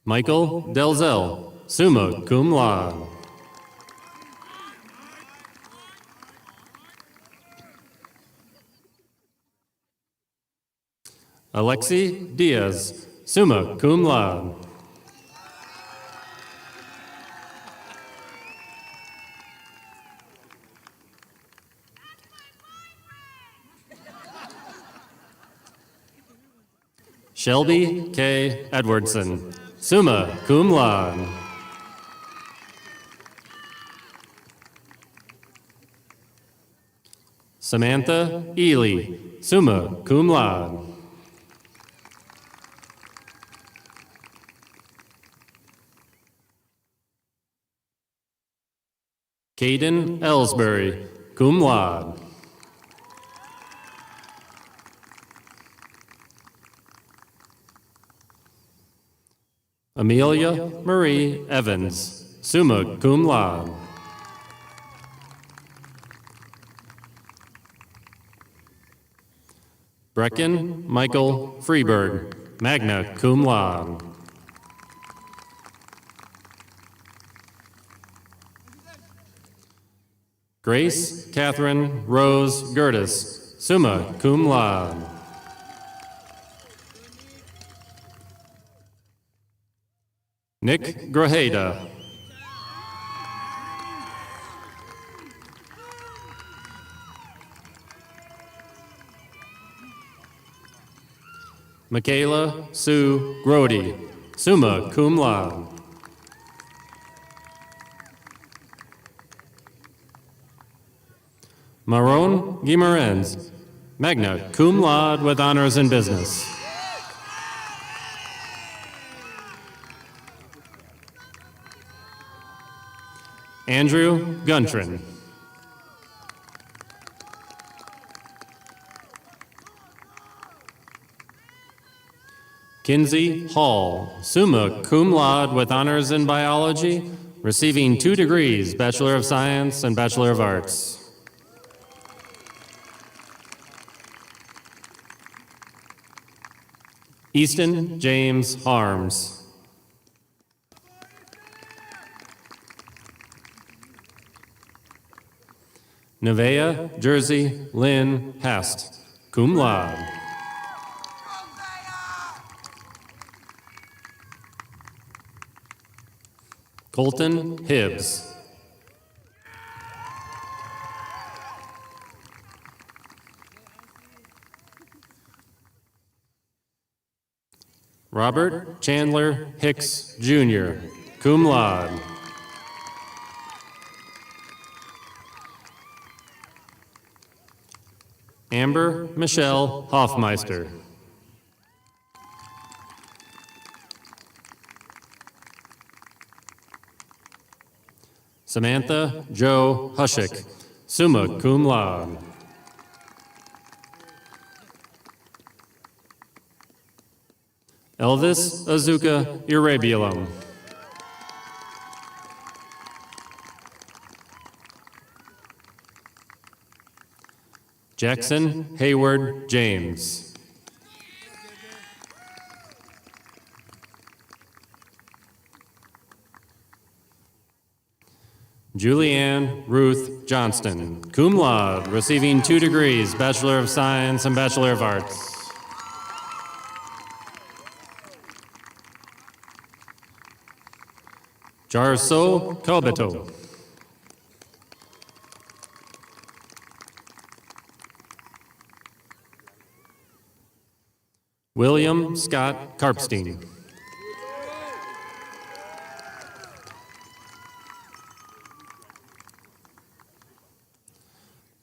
Michael Delzell, summa cum laude. Alexi Diaz, summa cum laude. Shelby K. Edwardson, summa cum laude. Samantha Ely, summa cum laude. Caden Ellsbury, cum laude. Amelia Marie Evans, summa cum laude. Brecken Michael Freeberg, magna cum laude. Grace Catherine Rose Gertis, summa cum laude. Nick Grajeda. Michaela Sue Grody, summa cum laude. Maron Guimarães, magna cum laude with honors in business. Andrew Guntrin. Kinsey Hall, summa cum laude with honors in biology, receiving 2 degrees, Bachelor of Science and Bachelor of Arts. Easton James Harms. Nevaeh Jersey Lynn Hest, cum laude. Colton Hibbs. Robert Chandler Hicks, Jr., cum laude. Amber Michelle Hoffmeister. Samantha Jo Hushik, summa cum laude. Elvis Azuka Irabulum. Jackson Hayward James. Julianne Ruth Johnston, cum laude, receiving 2 degrees, Bachelor of Science and Bachelor of Arts. Jarso Kobeto. William Scott Karpstein.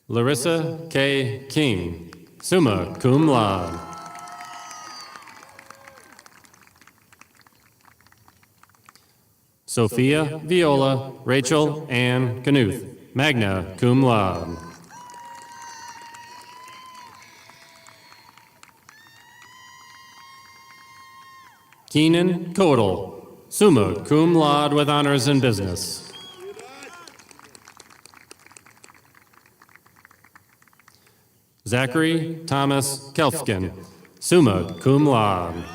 Larissa K. King, summa cum laude. Sophia Viola Rachel Ann Knuth, magna cum laude. Keenan Kodal, summa cum laude with honors in business. Zachary Thomas Kelfkin, summa cum laude.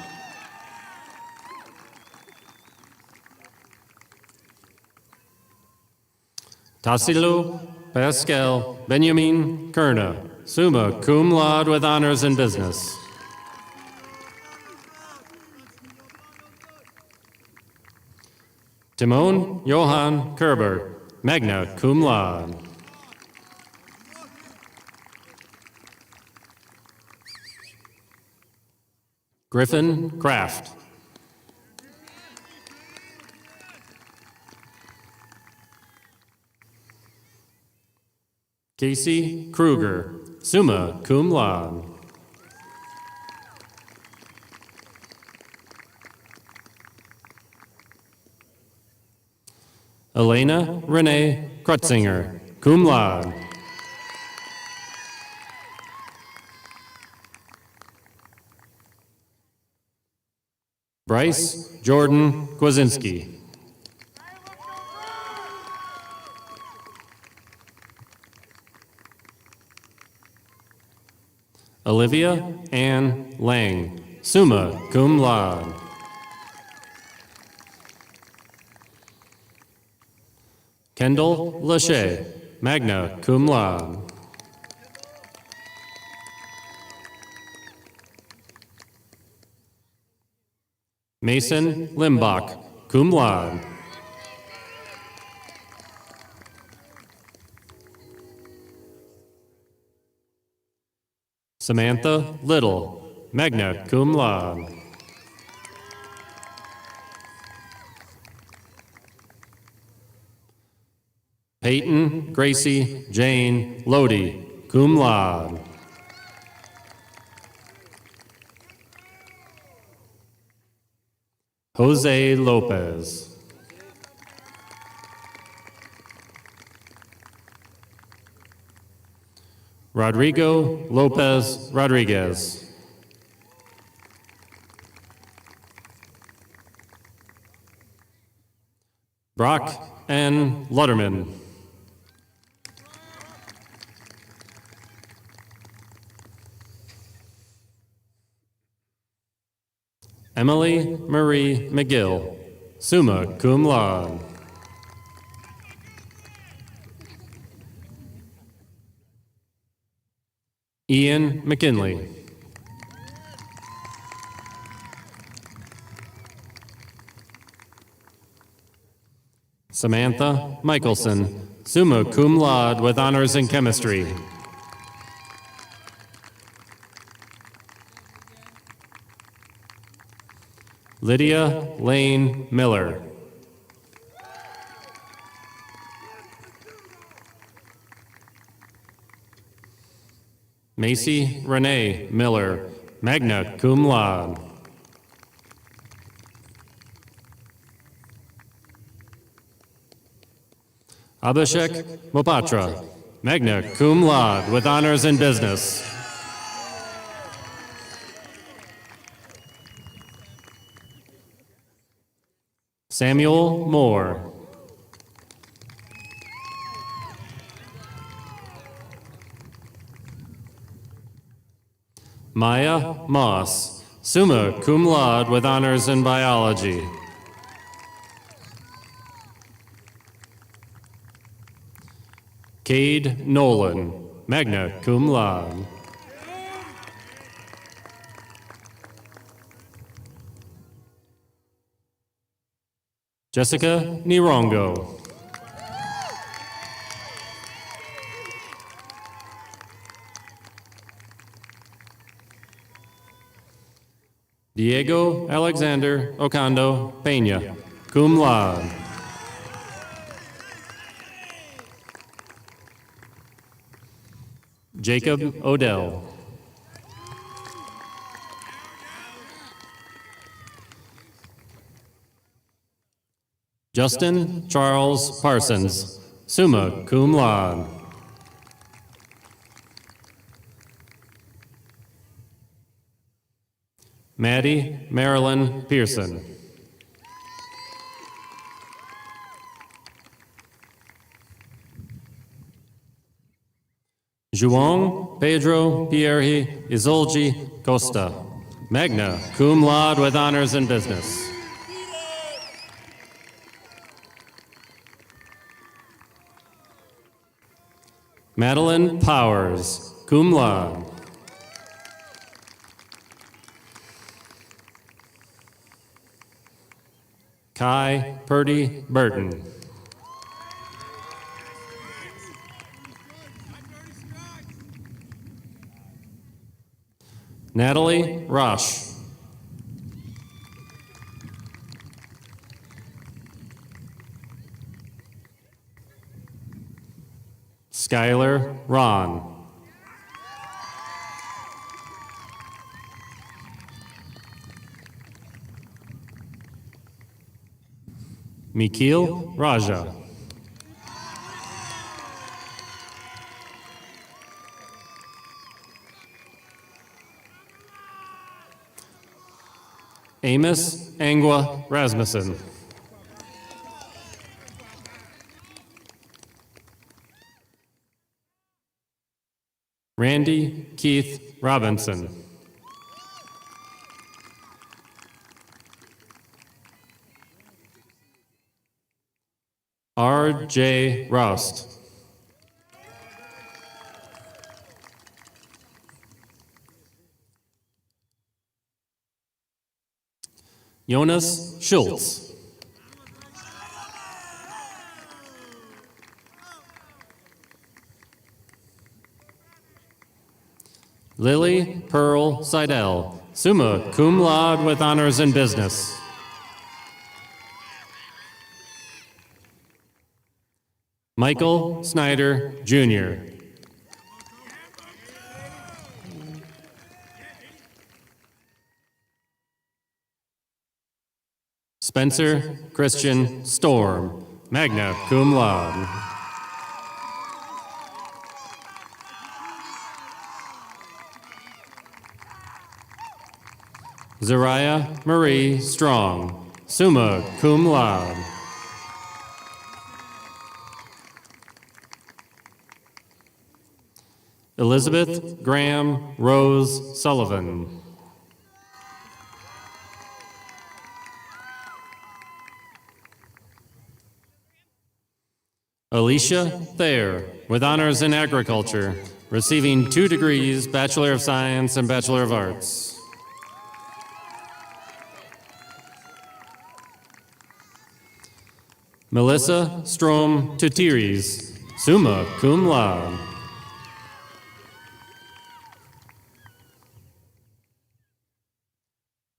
Tassilo Pascal Benjamin Kerna, summa cum laude with honors in business. Timon Johann Kerber, magna cum laude. Griffin Kraft. Casey Kruger, summa cum laude. Elena Renee Krutzinger, cum laude. Bryce Jordan Kwasinski. Olivia Ann Lang, summa cum laude. Kendall Lachey, magna cum laude. Mason Limbach, cum laude. Samantha Little, magna cum laude. Peyton Gracie Jane Lodi, cum laude. Jose Lopez. Rodrigo Lopez Rodriguez. Brock N. Lutterman. Emily Marie McGill, summa cum laude. Ian McKinley. Samantha Michelson, summa cum laude with honors in chemistry. Lydia Lane Miller. Macy Renee Miller, magna cum laude. Abhishek Mopatra, magna cum laude with honors in business. Samuel Moore. Maya Moss, summa cum laude with honors in biology. Cade Nolan, magna cum laude. Jessica Nirongo. Diego Alexander Ocando Peña, cum laude. Jacob Odell. Justin Charles Parsons, summa cum laude. Maddie Marilyn Pearson. João Pedro Pierre Izolgi Costa, magna cum laude with honors in business. Madeline Powers, cum laude. Kai Purdy Burton. Natalie Rosh. Skylar Ron. Mikil Raja. Amos Angua Rasmussen. Randy Keith Robinson. R.J. Rost. Jonas Schultz. Lily Pearl Seidel, summa cum laude with honors in business. Michael Snyder, Jr. Spencer Christian Storm, magna cum laude. Zariah Marie Strong, summa cum laude. Elizabeth Graham Rose Sullivan. Alicia Thayer, with honors in agriculture, receiving 2 degrees, Bachelor of Science and Bachelor of Arts. Melissa Strom Tutiris, summa cum laude.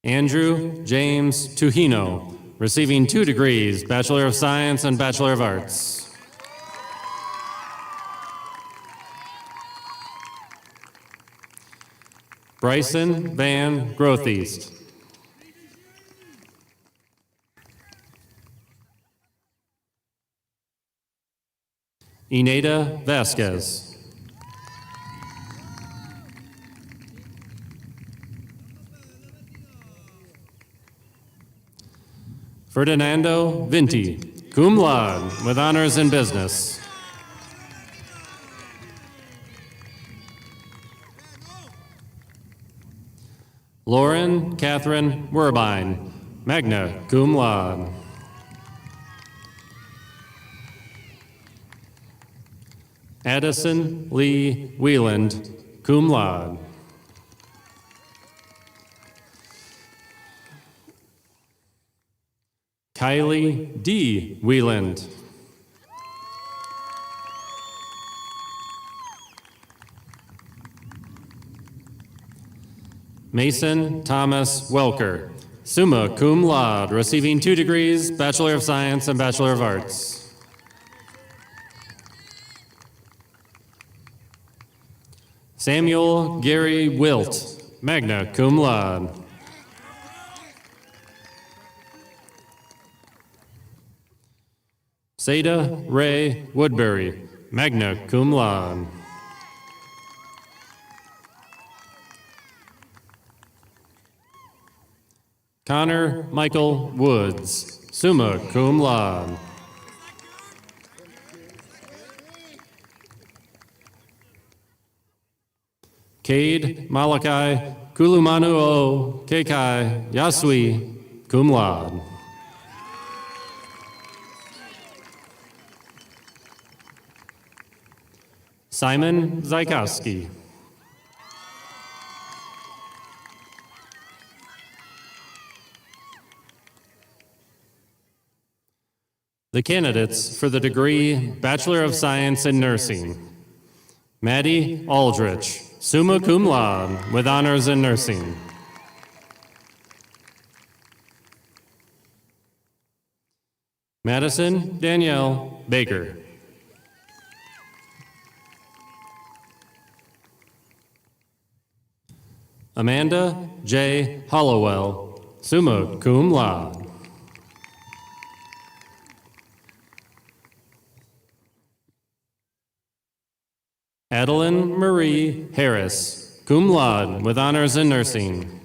Andrew James Tuhino, receiving 2 degrees, Bachelor of Science and Bachelor of Arts. Bryson Van Grotheast. Ineda Vasquez. Ferdinando Vinti, cum laude, with honors in business. Lauren Catherine Werbine, magna cum laude. Addison Lee Wieland, cum laude. Kylie D. Wieland. Mason Thomas Welker, summa cum laude, receiving 2 degrees, Bachelor of Science and Bachelor of Arts. Samuel Gary Wilt, magna cum laude. Seda Ray Woodbury, magna cum laude. Connor Michael Woods, summa cum laude. Cade Malachi Kulumanu O Kekai Yasui, cum laude. Simon Zykowski. The candidates for the degree Bachelor of Science in Nursing: Maddie Aldrich, summa cum laude, with honors in nursing. Madison Danielle Baker. Amanda J. Hollowell, summa cum laude. Adeline Marie Harris, cum laude, with honors in nursing.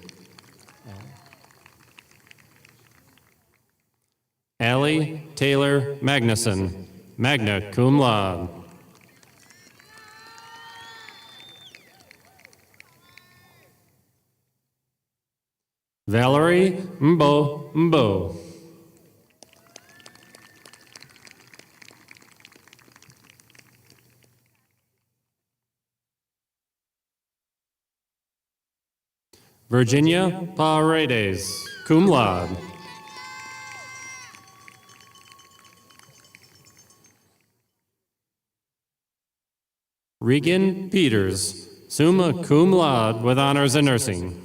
Allie Taylor Magnuson, magna cum laude. Valerie Mbo. Virginia Paredes, cum laude. Regan Peters, summa cum laude, with honors in nursing.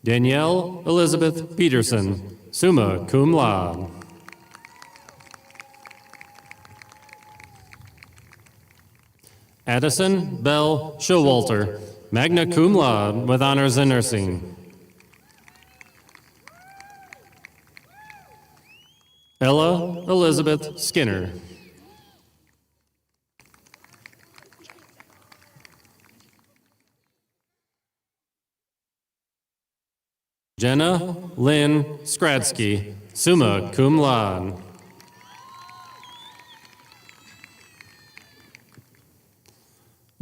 Danielle Elizabeth Peterson, summa cum laude. Addison Bell Showalter, magna cum laude, with honors in nursing. Ella Elizabeth Skinner. Jenna Lynn Skradsky, summa cum laude.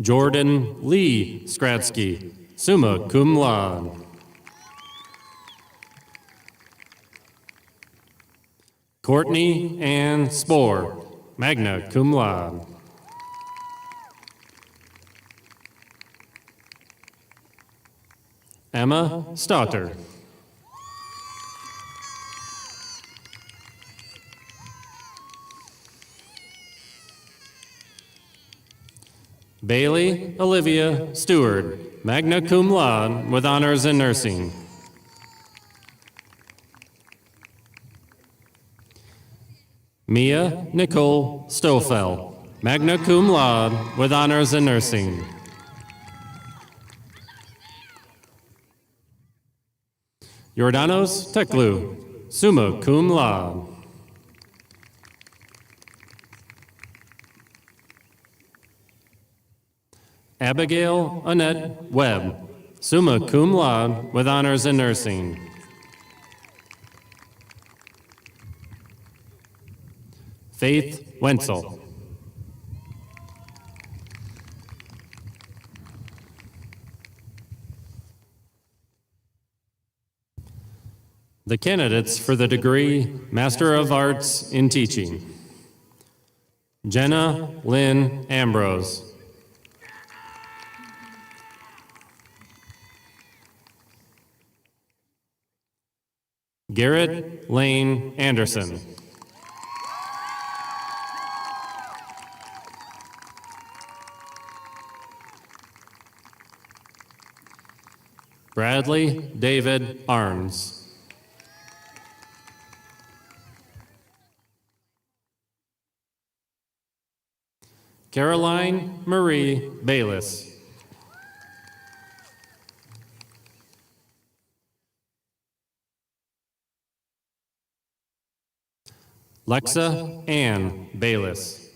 Jordan Lee Skradsky, summa cum laude. Courtney Ann Spohr, magna cum laude. Emma Stotter. Bailey Olivia Stewart, magna cum laude, with honors in nursing. Mia Nicole Stofel, magna cum laude, with honors in nursing. Jordanos Teklu, summa cum laude. Abigail Annette Webb, summa cum laude, with honors in nursing. Faith Wenzel. The candidates for the degree Master of Arts in Teaching: Jenna Lynn Ambrose. Garrett Lane Anderson. Bradley David Arns. Caroline Marie Bayless. Lexa Ann Bayless.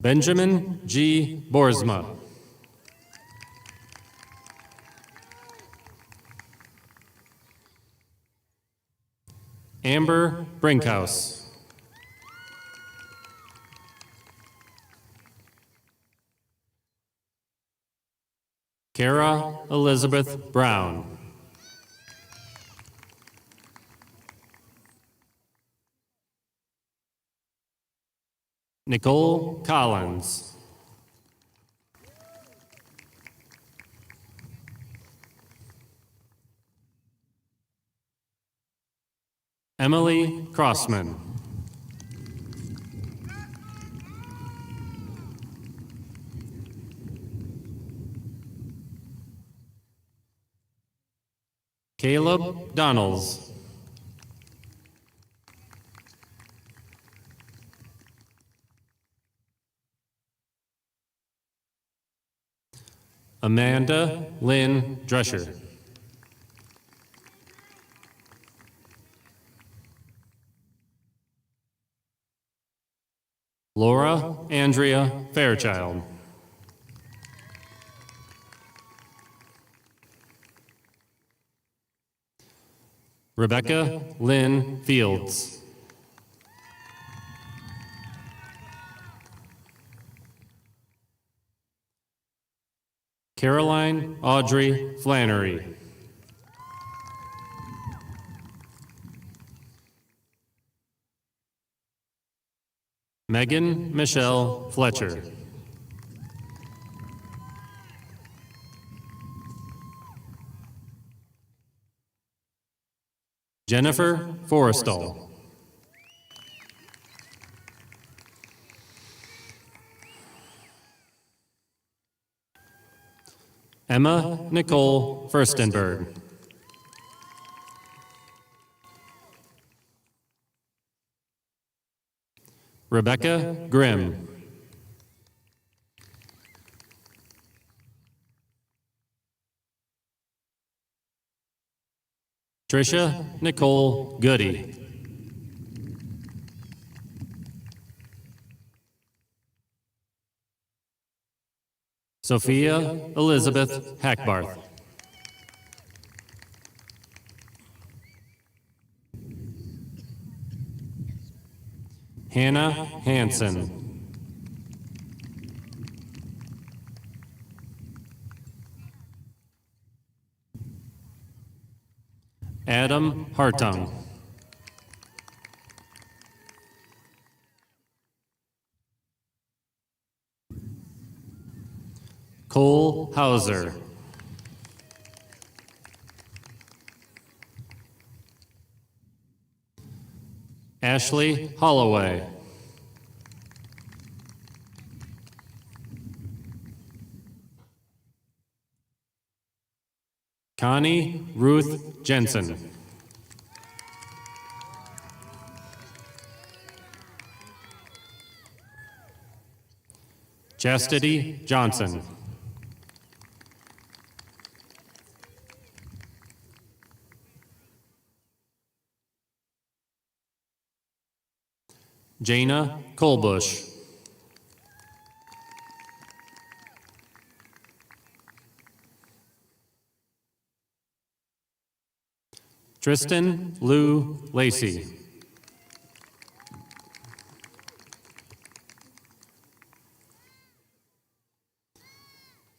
Benjamin G. Borsma. Amber Brinkhouse. Kara Elizabeth Brown. Nicole Collins. Emily Crossman. Caleb Donalds. Amanda Lynn Drescher. Laura Andrea Fairchild. Rebecca Lynn Fields. Caroline Audrey Flannery. Megan Michelle Fletcher. Jennifer Forrestal. Emma Nicole Furstenberg. Rebecca Grimm. Tricia Nicole Goody. Sophia Elizabeth Hackbarth. Hannah Hansen. Adam Hartung. Cole Hauser. Ashley Holloway. Connie Ruth Jensen. Chastity Johnson. Jana Colbush. Tristan Lou Lacey.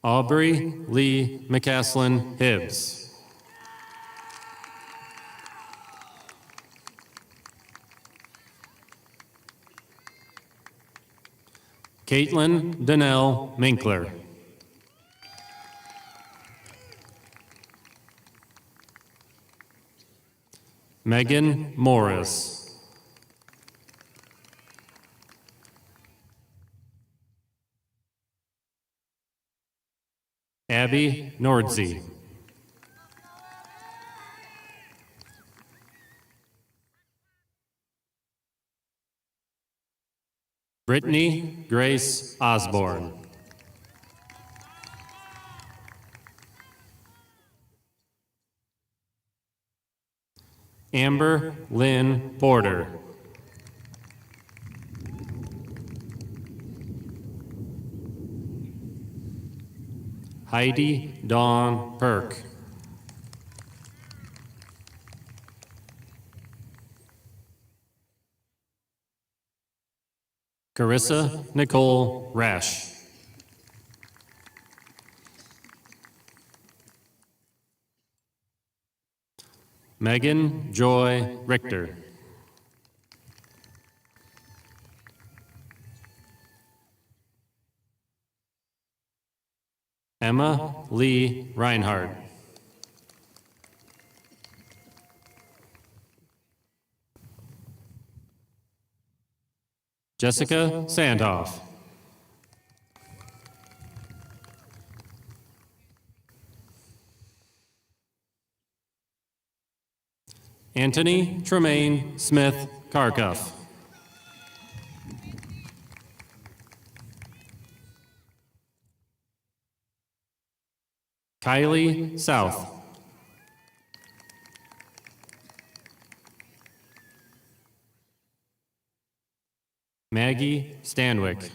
Aubrey Lee McCaslin Hibbs. Caitlin Donnell Minkler. Megan Morris. Abby Nordsey. Brittany Grace Osborne. Amber Lynn Border. Heidi Dawn Perk. Carissa Nicole Rash. Megan Joy Richter. Emma Lee Reinhardt. Jessica Sandhoff. Anthony Tremaine Smith Karkoff. Kylie South. Maggie Stanwyck.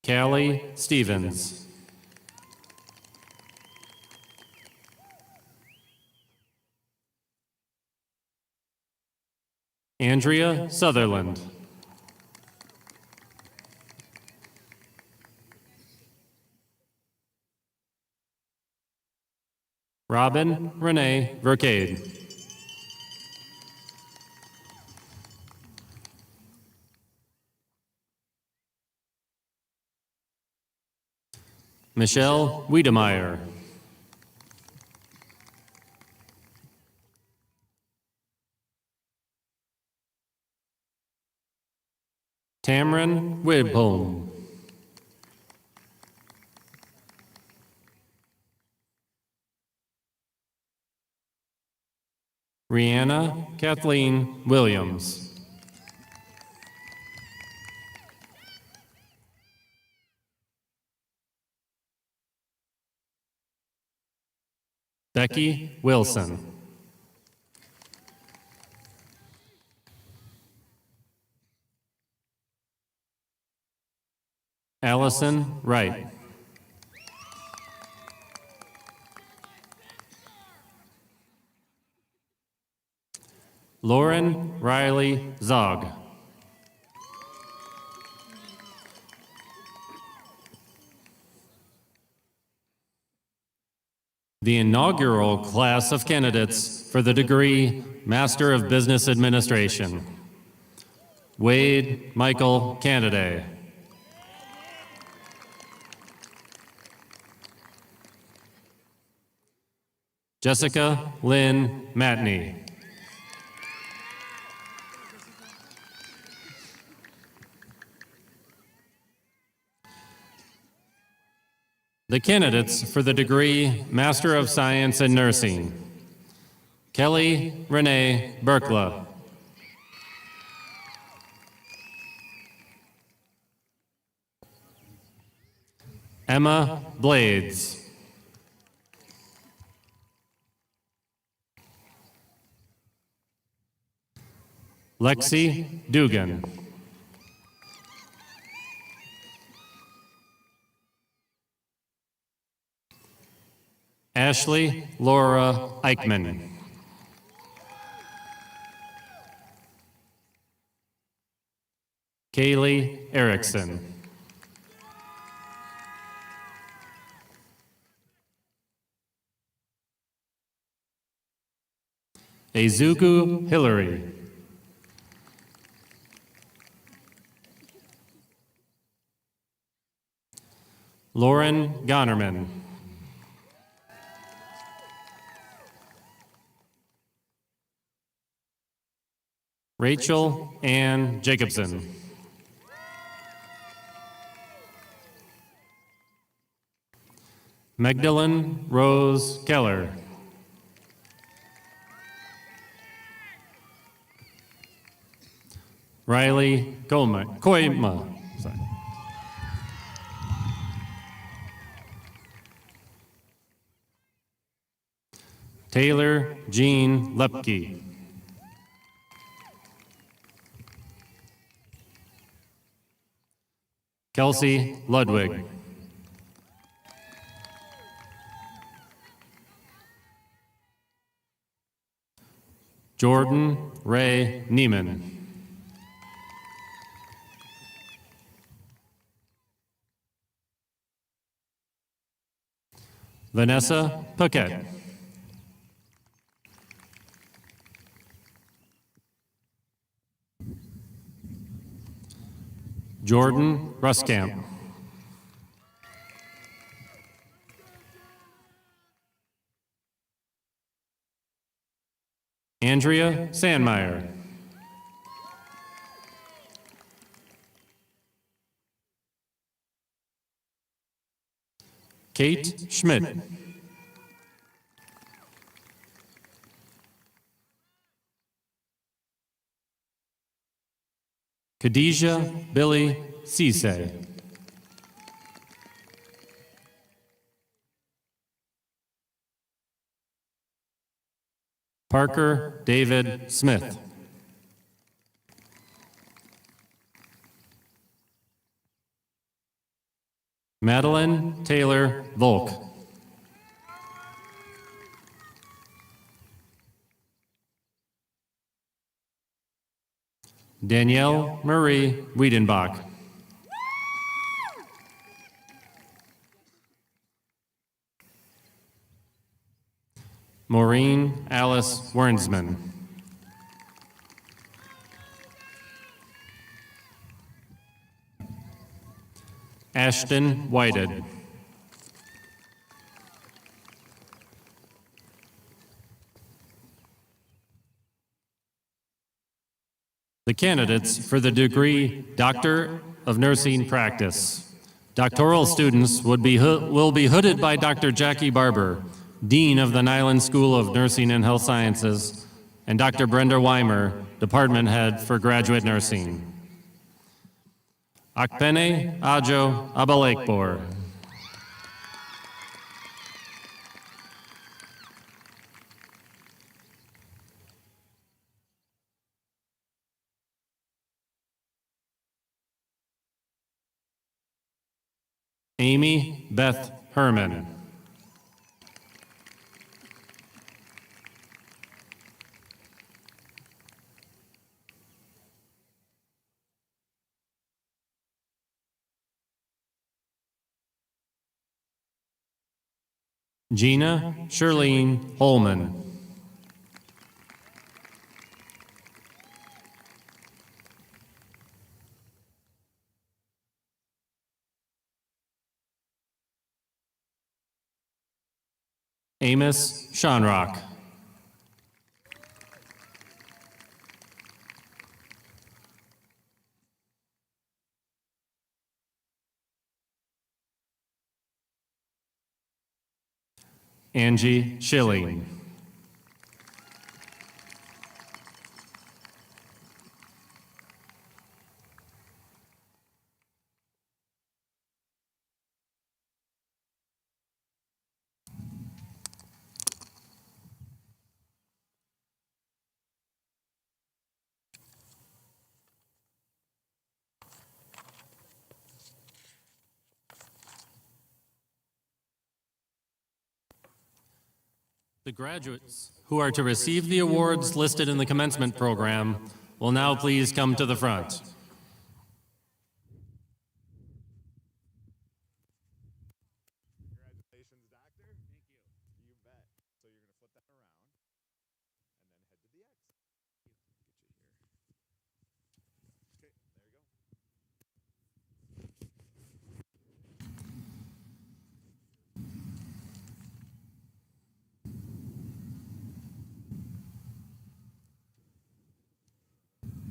Callie Stevens. Andrea Sutherland. Robin Renee Vercade. Michelle Wiedemeyer. Tamron Widholm. Rihanna Kathleen Williams. Becky Wilson. Allison Wright. Lauren Riley Zog. The inaugural class of candidates for the degree Master of Business Administration. Wade Michael Canady. Jessica Lynn Matney. The candidates for the degree Master of Science in Nursing. Kelly Renee Berkla. Emma Blades. Lexi Dugan. Ashley Laura Eichmann. Kaylee Erickson. Ezuku Hillary. Lauren Gonerman. Rachel Ann Jacobson. Magdalene Rose Keller. Riley Koima. Sorry. Taylor Jean Lepke. Kelsey Ludwig. Jordan Ray Neiman. Vanessa Paquette. Jordan Ruskamp. Andrea Sandmeyer. Kate Schmidt. Khadijah Billy Cisse. Parker David Smith. Madeline Taylor Volk. Danielle Marie Wiedenbach. Maureen Alice Wernsman. Ashton Whited. The candidates for the degree Doctor of Nursing Practice. Doctoral students will be hooded by Dr. Jackie Barber, Dean of the Nyland School of Nursing and Health Sciences, and Dr. Brenda Weimer, Department Head for Graduate Nursing. Akpene Ajo Abalekbor. Amy Beth Herman. Gina Shirlene Holman. Amos Shonrock. Angie Schilling. The graduates who are to receive the awards listed in the commencement program will now please come to the front. Congratulations, doctor. Thank you. You bet. So you're going to flip that around and then head to the X. Get you here. Okay, there you go.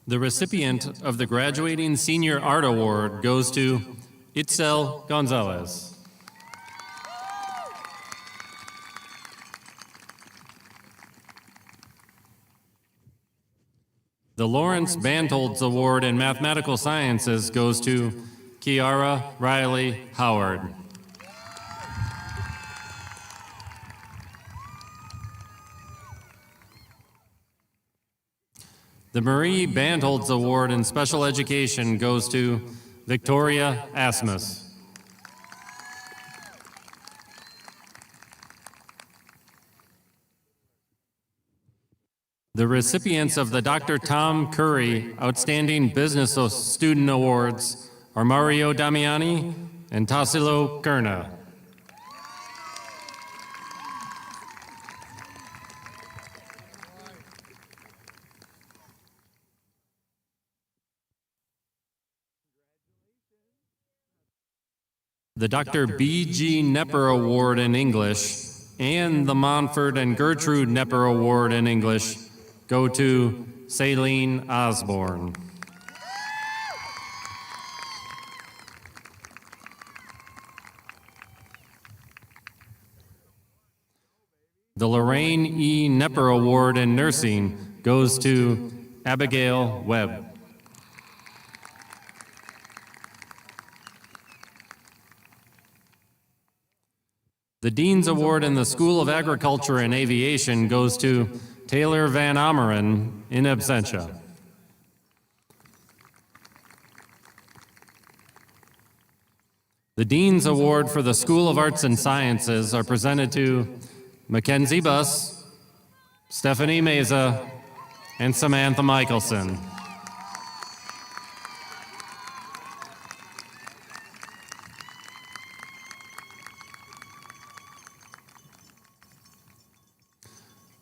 The recipient of the Graduating Senior Art Award goes to Itzel Gonzalez. The Lawrence Bantolds Award in Mathematical Sciences goes to Kiara Riley Howard. The Marie Bantolds Award in Special Education goes to Victoria Asmus. The recipients of the Dr. Tom Curry Outstanding Business Student Awards are Mario Damiani and Tassilo Kerna. The Dr. B.G. Nepper Award in English and the Montfort and Gertrude Nepper Award in English go to Celine Osborne. The Lorraine E. Nepper Award in Nursing goes to Abigail Webb. The Dean's Award in the School of Agriculture and Aviation goes to Taylor Van Ameren in absentia. The Dean's Award for the School of Arts and Sciences are presented to Mackenzie Buss, Stephanie Meza, and Samantha Michelson.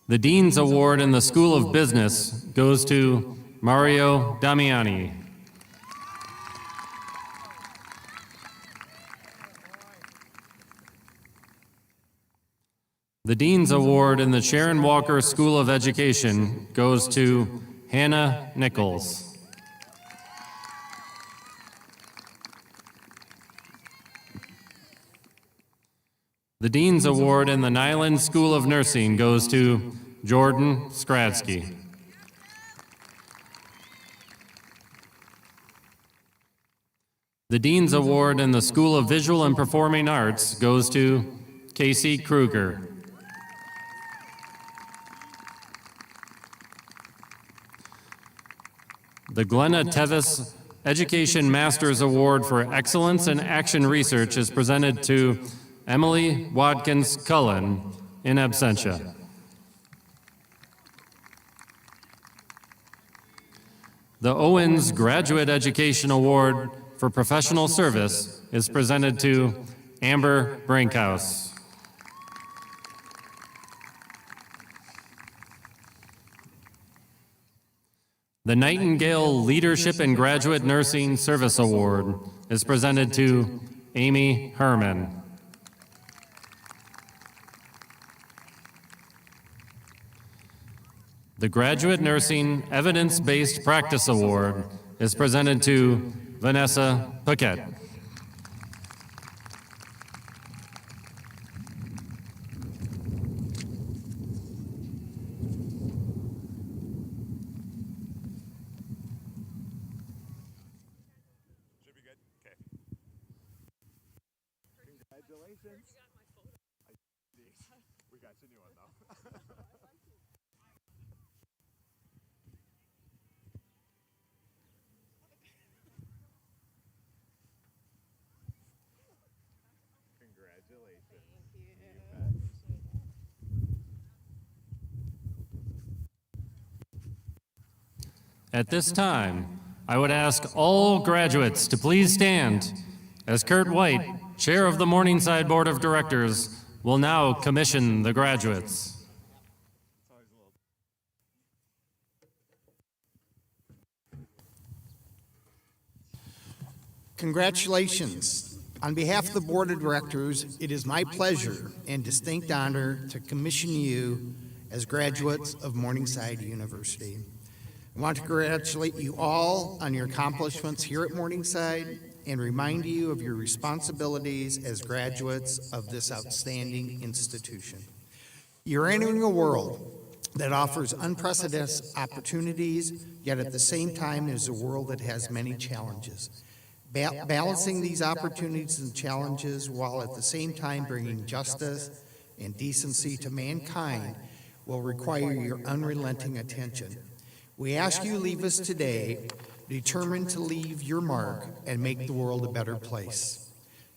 The Dean's Award in the School of Business goes to Mario Damiani. The Dean's Award in the Sharon Walker School of Education goes to Hannah Nichols. The Dean's Award in the Nyland School of Nursing goes to Jordan Skradsky. The Dean's Award in the School of Visual and Performing Arts goes to Casey Kruger. The Glenna Tevis Education Masters Award for Excellence in Action Research is presented to Emily Watkins Cullen in absentia. The Owens Graduate Education Award for Professional Service is presented to Amber Brinkhouse. The Nightingale Leadership in Graduate Nursing Service Award is presented to Amy Herman. The Graduate Nursing Evidence-Based Practice Award is presented to Vanessa Paquette. Should be good? Okay. Congratulations. We got you a new one, though. Congratulations. At this time, I would ask all graduates to please stand as Kurt White, Chair of the Morningside Board of Directors, will now commission the graduates. Congratulations. On behalf of the Board of Directors, it is my pleasure and distinct honor to commission you as graduates of Morningside University. I want to congratulate you all on your accomplishments here at Morningside and remind you of your responsibilities as graduates of this outstanding institution. You're entering a world that offers unprecedented opportunities, yet at the same time is a world that has many challenges. Balancing these opportunities and challenges while at the same time bringing justice and decency to mankind will require your unrelenting attention. We ask you to leave us today determined to leave your mark and make the world a better place.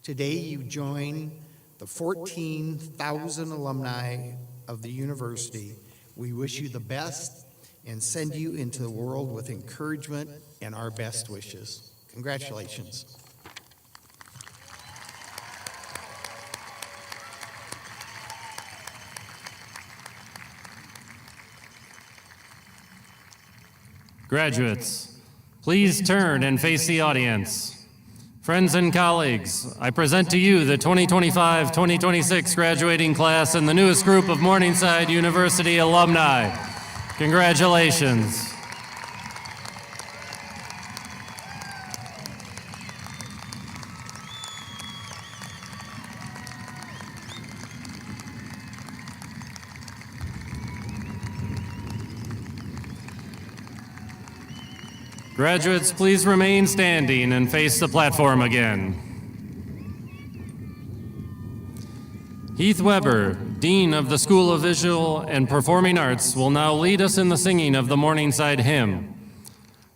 Today you join the 14,000 alumni of the university. We wish you the best and send you into the world with encouragement and our best wishes. Congratulations. Graduates, please turn and face the audience. Friends and colleagues, I present to you the 2025-2026 graduating class and the newest group of Morningside University alumni. Congratulations. Graduates, please remain standing and face the platform again. Heath Weber, Dean of the School of Visual and Performing Arts, will now lead us in the singing of the Morningside hymn.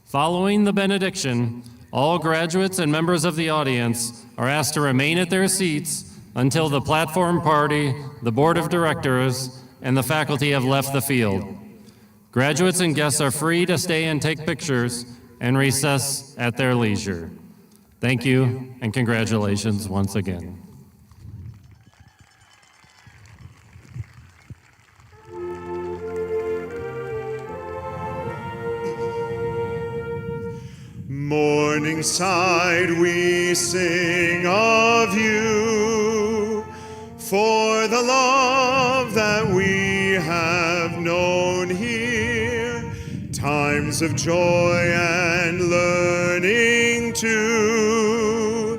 Following the benediction, all graduates and members of the audience are asked to remain at their seats until the platform party, the board of directors, and the faculty have left the field. Graduates and guests are free to stay and take pictures and recess at their leisure. Thank you and congratulations once again. Morningside, we sing of you, for the love that we have known here, times of joy and learning too,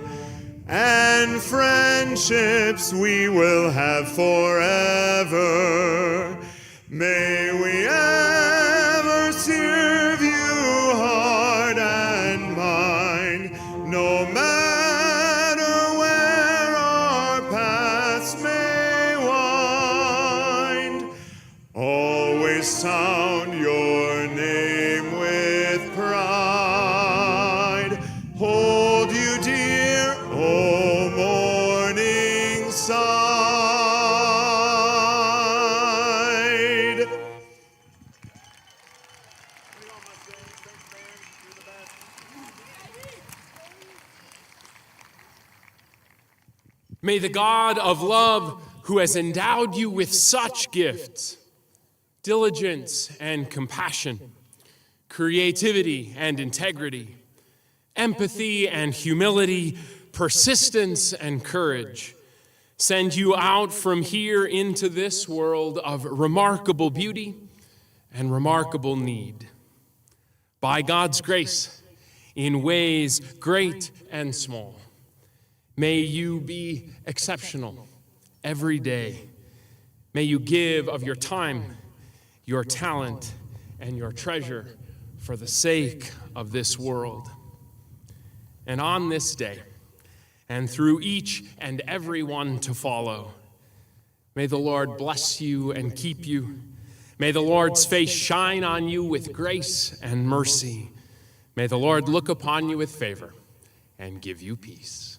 and friendships we will have forever. May we ever serve you heart and mind, no matter where our paths may wind. Always sound your name with pride. Hold you dear, O Morningside. May the God of love, who has endowed you with such gifts, diligence and compassion, creativity and integrity, empathy and humility, persistence and courage, send you out from here into this world of remarkable beauty and remarkable need. By God's grace, in ways great and small, may you be exceptional every day. May you give of your time, your talent, and your treasure for the sake of this world. And on this day, and through each and every one to follow, may the Lord bless you and keep you. May the Lord's face shine on you with grace and mercy. May the Lord look upon you with favor and give you peace.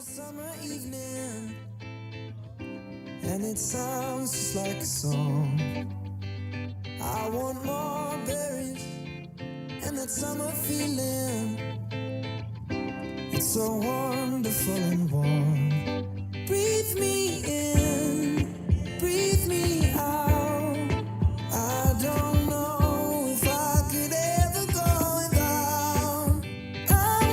summer evening, and it sounds just like a song. I want more berries and that summer feeling. It's so wonderful and warm.